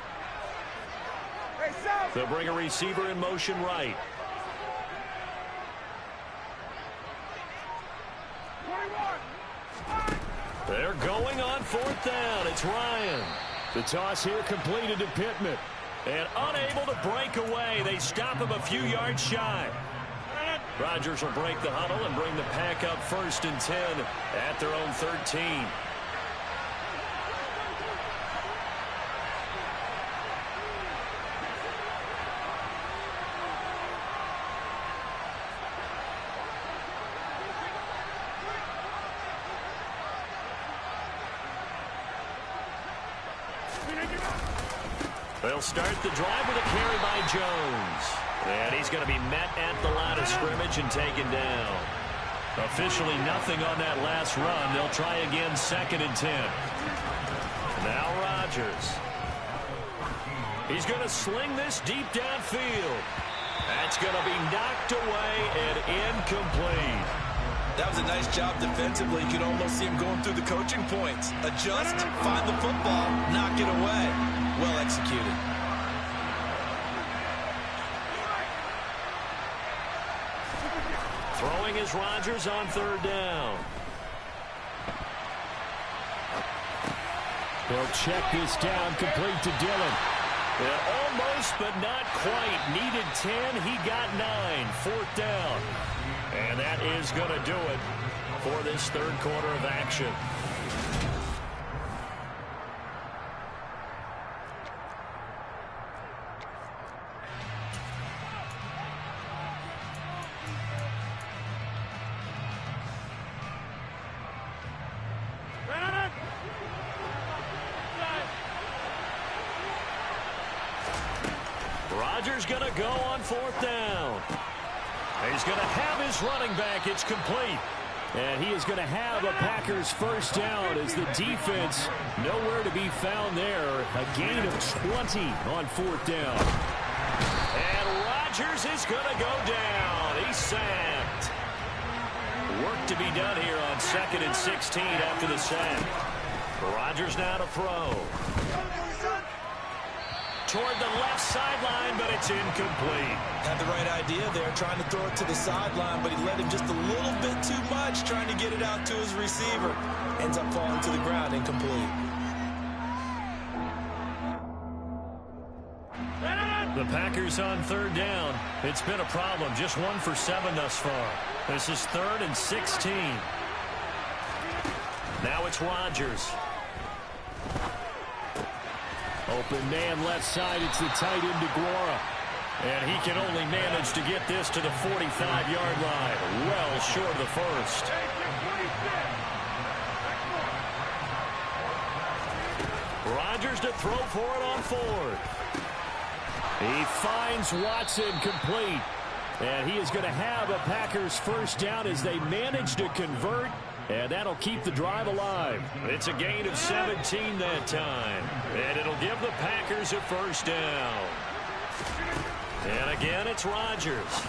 They'll bring a receiver in motion right. 21. They're going on 4th down. It's Ryan. The toss here completed to Pittman. And unable to break away. They stop him a few yards shy. Rodgers will break the huddle and bring the pack up 1st and 10 at their own 13. They'll start the drive with a carry by Jones. And he's going to be met at the line of scrimmage and taken down. Officially nothing on that last run. They'll try again 2nd and 10. Now Rodgers. He's going to sling this deep downfield. That's going to be knocked away and incomplete. That was a nice job defensively. You could almost see him going through the coaching points. Adjust, find the football, knock it away. Well executed. Throwing is Rodgers on 3rd down. They'll check this down, complete to Dillon. And almost, but not quite. Needed 10, he got 9. 4th down. And that is going to do it for this 3rd quarter of action. Rodgers going to go on 4th down. He's going to have his running back. It's complete. And he is going to have a Packers first down as the defense nowhere to be found there. A gain of 20 on fourth down. And Rodgers is going to go down. He's sacked. Work to be done here on 2nd and 16 after the sack. Rodgers now to throw. Toward the left sideline, but it's incomplete. Had the right idea there, trying to throw it to the sideline, but he led him just a little bit too much, trying to get it out to his receiver. Ends up falling to the ground, incomplete. The Packers on third down. It's been a problem. Just 1 for 7 thus far. This is 3rd and 16. Now it's Rodgers. Open man left side. It's the tight end DeGuara. And he can only manage to get this to the 45-yard line. Well short of the first. Rodgers to throw for it on 4th. He finds Watson complete. And he is going to have a Packers first down as they manage to convert. And that'll keep the drive alive. It's a gain of 17 that time. And it'll give the Packers a first down. And again, it's Rodgers.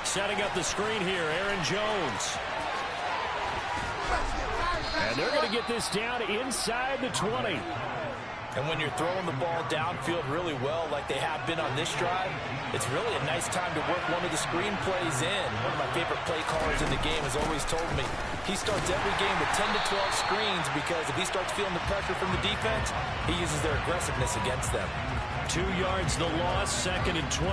Setting up the screen here, Aaron Jones. And they're going to get this down inside the 20. And when you're throwing the ball downfield really well like they have been on this drive, it's really a nice time to work one of the screen plays in. One of my favorite play callers in the game has always told me he starts every game with 10 to 12 screens because if he starts feeling the pressure from the defense, he uses their aggressiveness against them. 2 yards the loss, 2nd and 12.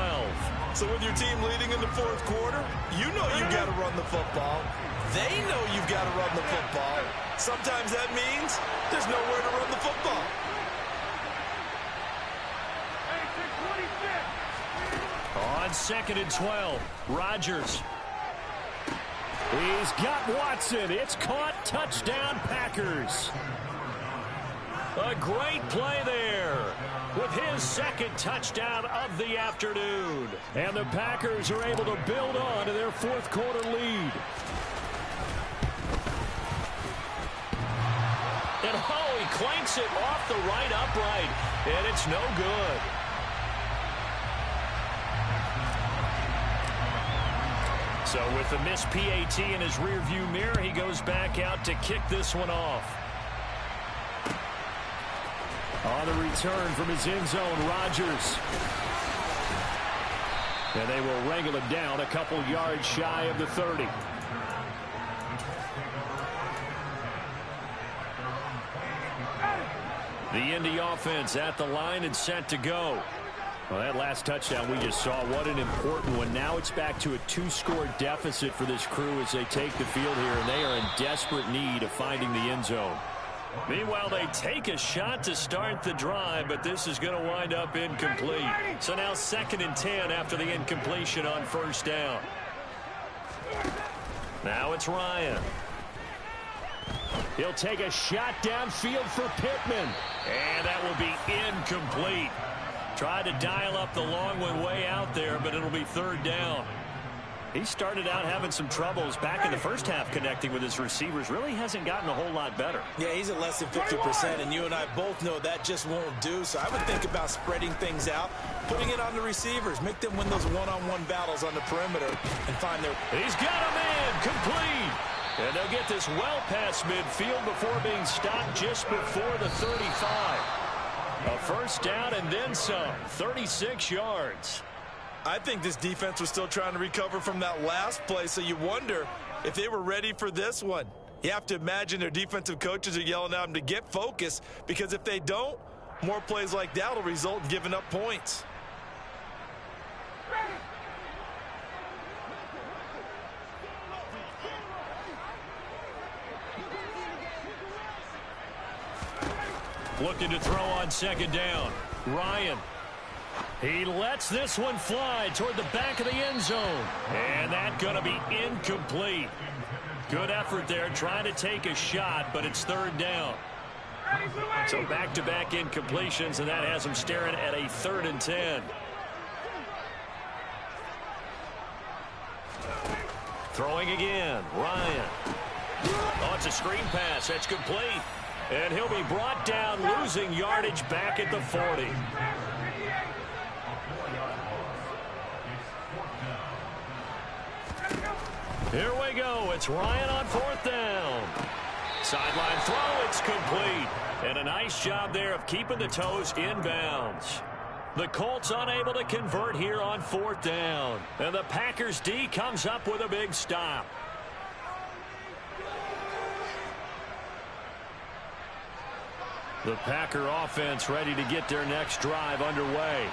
So with your team leading in the fourth quarter, you know you've got to run the football. They know you've got to run the football. Sometimes that means there's nowhere to run the football. On 2nd and 12, Rodgers. He's got Watson. It's caught. Touchdown, Packers. A great play there with his 2nd touchdown of the afternoon. And the Packers are able to build on to their fourth quarter lead. And he clanks it off the right upright. And it's no good. So with the missed PAT in his rearview mirror, he goes back out to kick this one off. On the return from his end zone, Rodgers. And they will wrangle him down a couple yards shy of the 30. The Indy offense at the line and set to go. Well, that last touchdown we just saw, what an important one. Now it's back to a 2-score deficit for this crew as they take the field here, and they are in desperate need of finding the end zone. Meanwhile, they take a shot to start the drive, but this is going to wind up incomplete. So now 2nd and 10 after the incompletion on first down. Now it's Ryan. He'll take a shot downfield for Pittman, and that will be incomplete. Tried to dial up the long one way out there, but it'll be 3rd down. He started out having some troubles back in the first half connecting with his receivers. Really hasn't gotten a whole lot better. Yeah, he's at less than 50%, and you and I both know that just won't do. So I would think about spreading things out, putting it on the receivers, make them win those one-on-one battles on the perimeter, and find their... He's got a man complete. And they'll get this well past midfield before being stopped just before the 35. A first down and then some, 36 yards. I think this defense was still trying to recover from that last play, so you wonder if they were ready for this one. You have to imagine their defensive coaches are yelling at them to get focused, because if they don't, more plays like that will result in giving up points. Looking to throw on 2nd down. Ryan. He lets this one fly toward the back of the end zone. And that's going to be incomplete. Good effort there trying to take a shot, but it's 3rd down. So back-to-back incompletions, and that has him staring at a 3rd and 10. Throwing again, Ryan. Oh, it's a screen pass. That's complete. And he'll be brought down, losing yardage back at the 40. Here we go. It's Ryan on 4th down. Sideline throw. It's complete. And a nice job there of keeping the toes inbounds. The Colts unable to convert here on 4th down. And the Packers D comes up with a big stop. The Packer offense ready to get their next drive underway.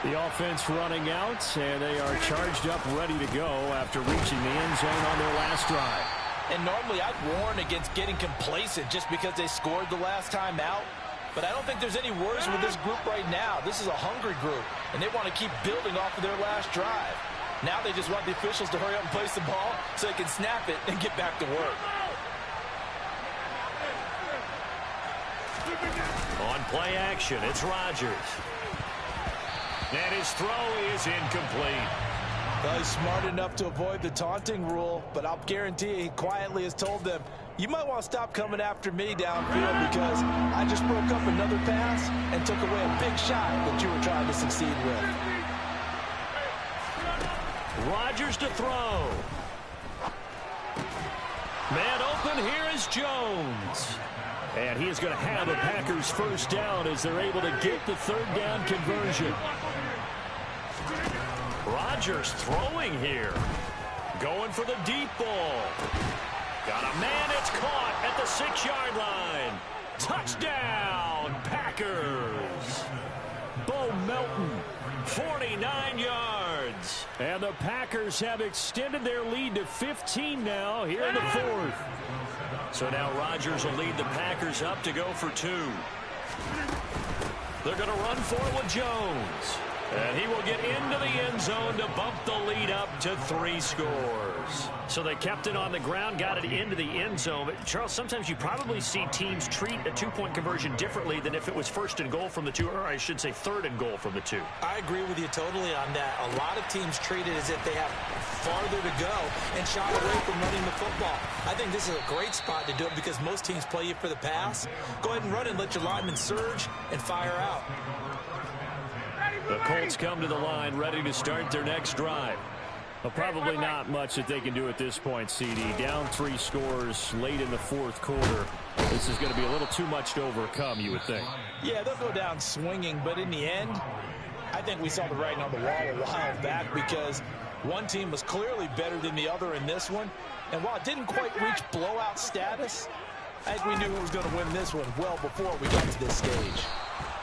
The offense running out, and they are charged up, ready to go after reaching the end zone on their last drive. And normally I'd warn against getting complacent just because they scored the last time out. But I don't think there's any worries with this group right now. This is a hungry group, and they want to keep building off of their last drive. Now they just want the officials to hurry up and place the ball so they can snap it and get back to work. On play action, it's Rodgers. And his throw is incomplete. Well, he's smart enough to avoid the taunting rule, but I'll guarantee you he quietly has told them, you might want to stop coming after me downfield because I just broke up another pass and took away a big shot that you were trying to succeed with. Rodgers to throw. Man open, here is Jones. And he is going to have the Packers first down as they're able to get the 3rd down conversion. Rodgers throwing here. Going for the deep ball. Got a man, it's caught at the 6-yard line. Touchdown, Packers. Bo Melton, 49 yards. And the Packers have extended their lead to 15 now here in the 4th. So now Rodgers will lead the Packers up to go for 2. They're going to run for it with Jones. And he will get into the end zone to bump the lead up to 3 scores. So they kept it on the ground, got it into the end zone. But Charles, sometimes you probably see teams treat a 2-point conversion differently than if it was 1st and goal from the 2, or I should say 3rd and goal from the 2. I agree with you totally on that. A lot of teams treat it as if they have farther to go and shy away from running the football. I think this is a great spot to do it because most teams play you for the pass. Go ahead and run and let your linemen surge and fire out. The Colts come to the line ready to start their next drive. Well, probably not much that they can do at this point, CD. Down 3 scores late in the 4th quarter. This is going to be a little too much to overcome, you would think. Yeah, they'll go down swinging, but in the end, I think we saw the writing on the wall a while back because one team was clearly better than the other in this one. And while it didn't quite reach blowout status, I think we knew who was going to win this one well before we got to this stage.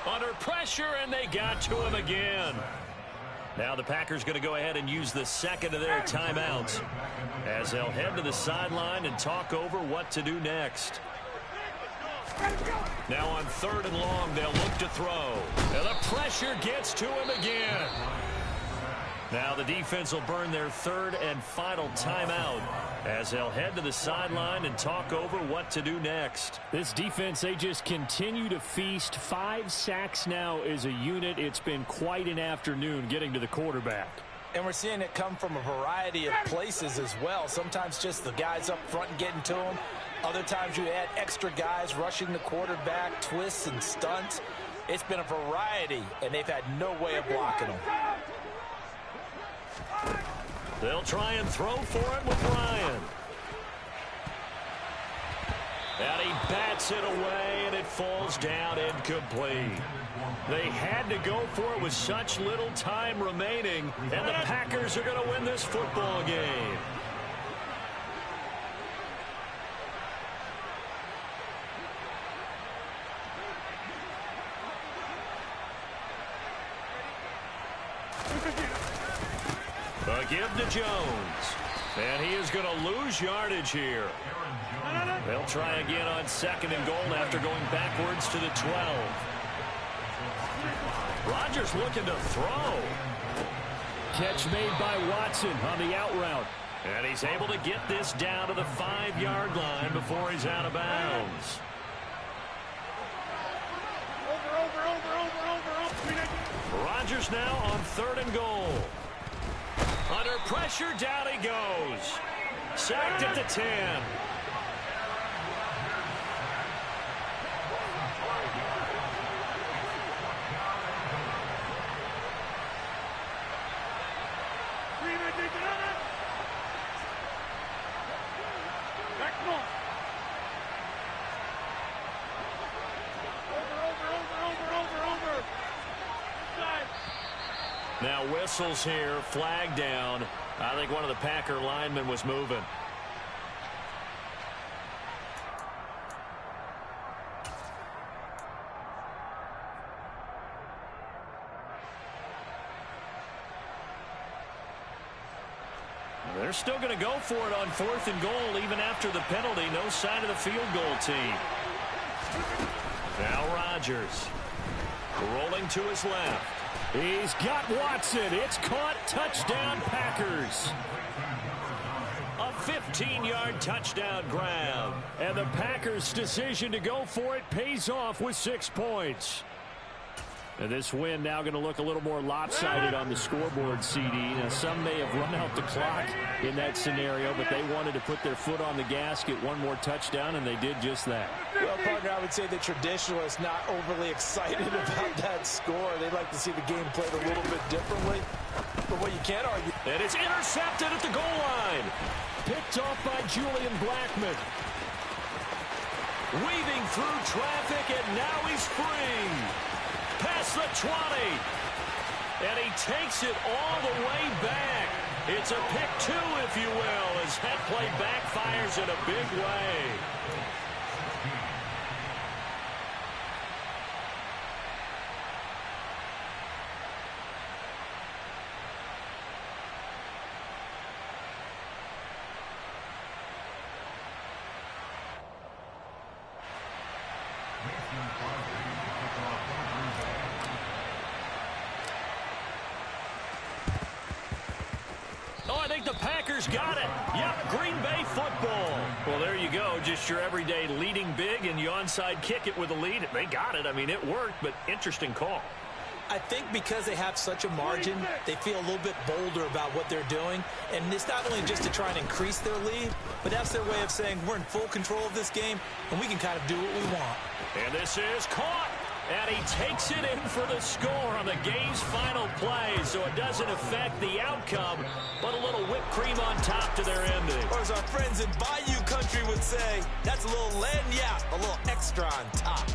Under pressure, and they got to him again. Now the Packers going to go ahead and use the 2nd of their timeouts as they'll head to the sideline and talk over what to do next. Now on 3rd and long, they'll look to throw. And the pressure gets to him again. Now the defense will burn their 3rd and final timeout as they'll head to the sideline and talk over what to do next. This defense, they just continue to feast. 5 sacks now as a unit. It's been quite an afternoon getting to the quarterback. And we're seeing it come from a variety of places as well. Sometimes just the guys up front and getting to them. Other times you add extra guys rushing the quarterback, twists and stunts. It's been a variety, and they've had no way of blocking them. They'll try and throw for it with Ryan. And he bats it away, and it falls down incomplete. They had to go for it with such little time remaining, and the Packers are going to win this football game. A give to Jones. And he is going to lose yardage here. They'll try again on 2nd and goal after going backwards to the 12. Rodgers looking to throw. Catch made by Watson on the out route. And he's able to get this down to the 5-yard line before he's out of bounds. Rodgers now on 3rd and goal. Under pressure, down he goes. Sacked at the 10. Now whistles here, flag down. I think one of the Packer linemen was moving. They're still going to go for it on 4th and goal even after the penalty. No sign of the field goal team. Now Rodgers rolling to his left. He's got Watson. It's caught. Touchdown, Packers. A 15-yard touchdown grab. And the Packers' decision to go for it pays off with 6 points. And this win now going to look a little more lopsided on the scoreboard, CD. Now, some may have run out the clock in that scenario, but they wanted to put their foot on the gas, get one more touchdown, and they did just that. Well, partner, I would say the traditionalists not overly excited about that score. They'd like to see the game played a little bit differently. But what you can't argue. And it's intercepted at the goal line. Picked off by Julian Blackmon. Weaving through traffic, and now he's free. Past the 20. And he takes it all the way back. It's a pick 2, if you will, as that play backfires in a big way. I think the Packers got it. Yep, Green Bay football. Well, there you go. Just your everyday leading big, and you onside kick it with a lead. They got it. I mean, it worked, but interesting call. I think because they have such a margin, they feel a little bit bolder about what they're doing. And it's not only just to try and increase their lead, but that's their way of saying we're in full control of this game, and we can kind of do what we want. And this is caught. And he takes it in for the score on the game's final play, so it doesn't affect the outcome, but a little whipped cream on top to their ending. Or as our friends in Bayou Country would say, that's a little lagniappe, a little extra on top.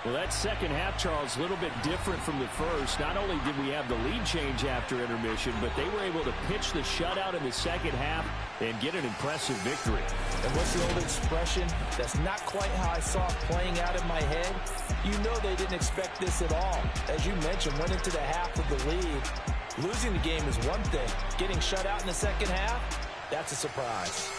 Well, that second half, Charles, a little bit different from the first. Not only did we have the lead change after intermission, but they were able to pitch the shutout in the second half and get an impressive victory. And what's the old expression? That's not quite how I saw it playing out in my head. You know they didn't expect this at all. As you mentioned, went into the half of the lead. Losing the game is one thing. Getting shut out in the second half, that's a surprise.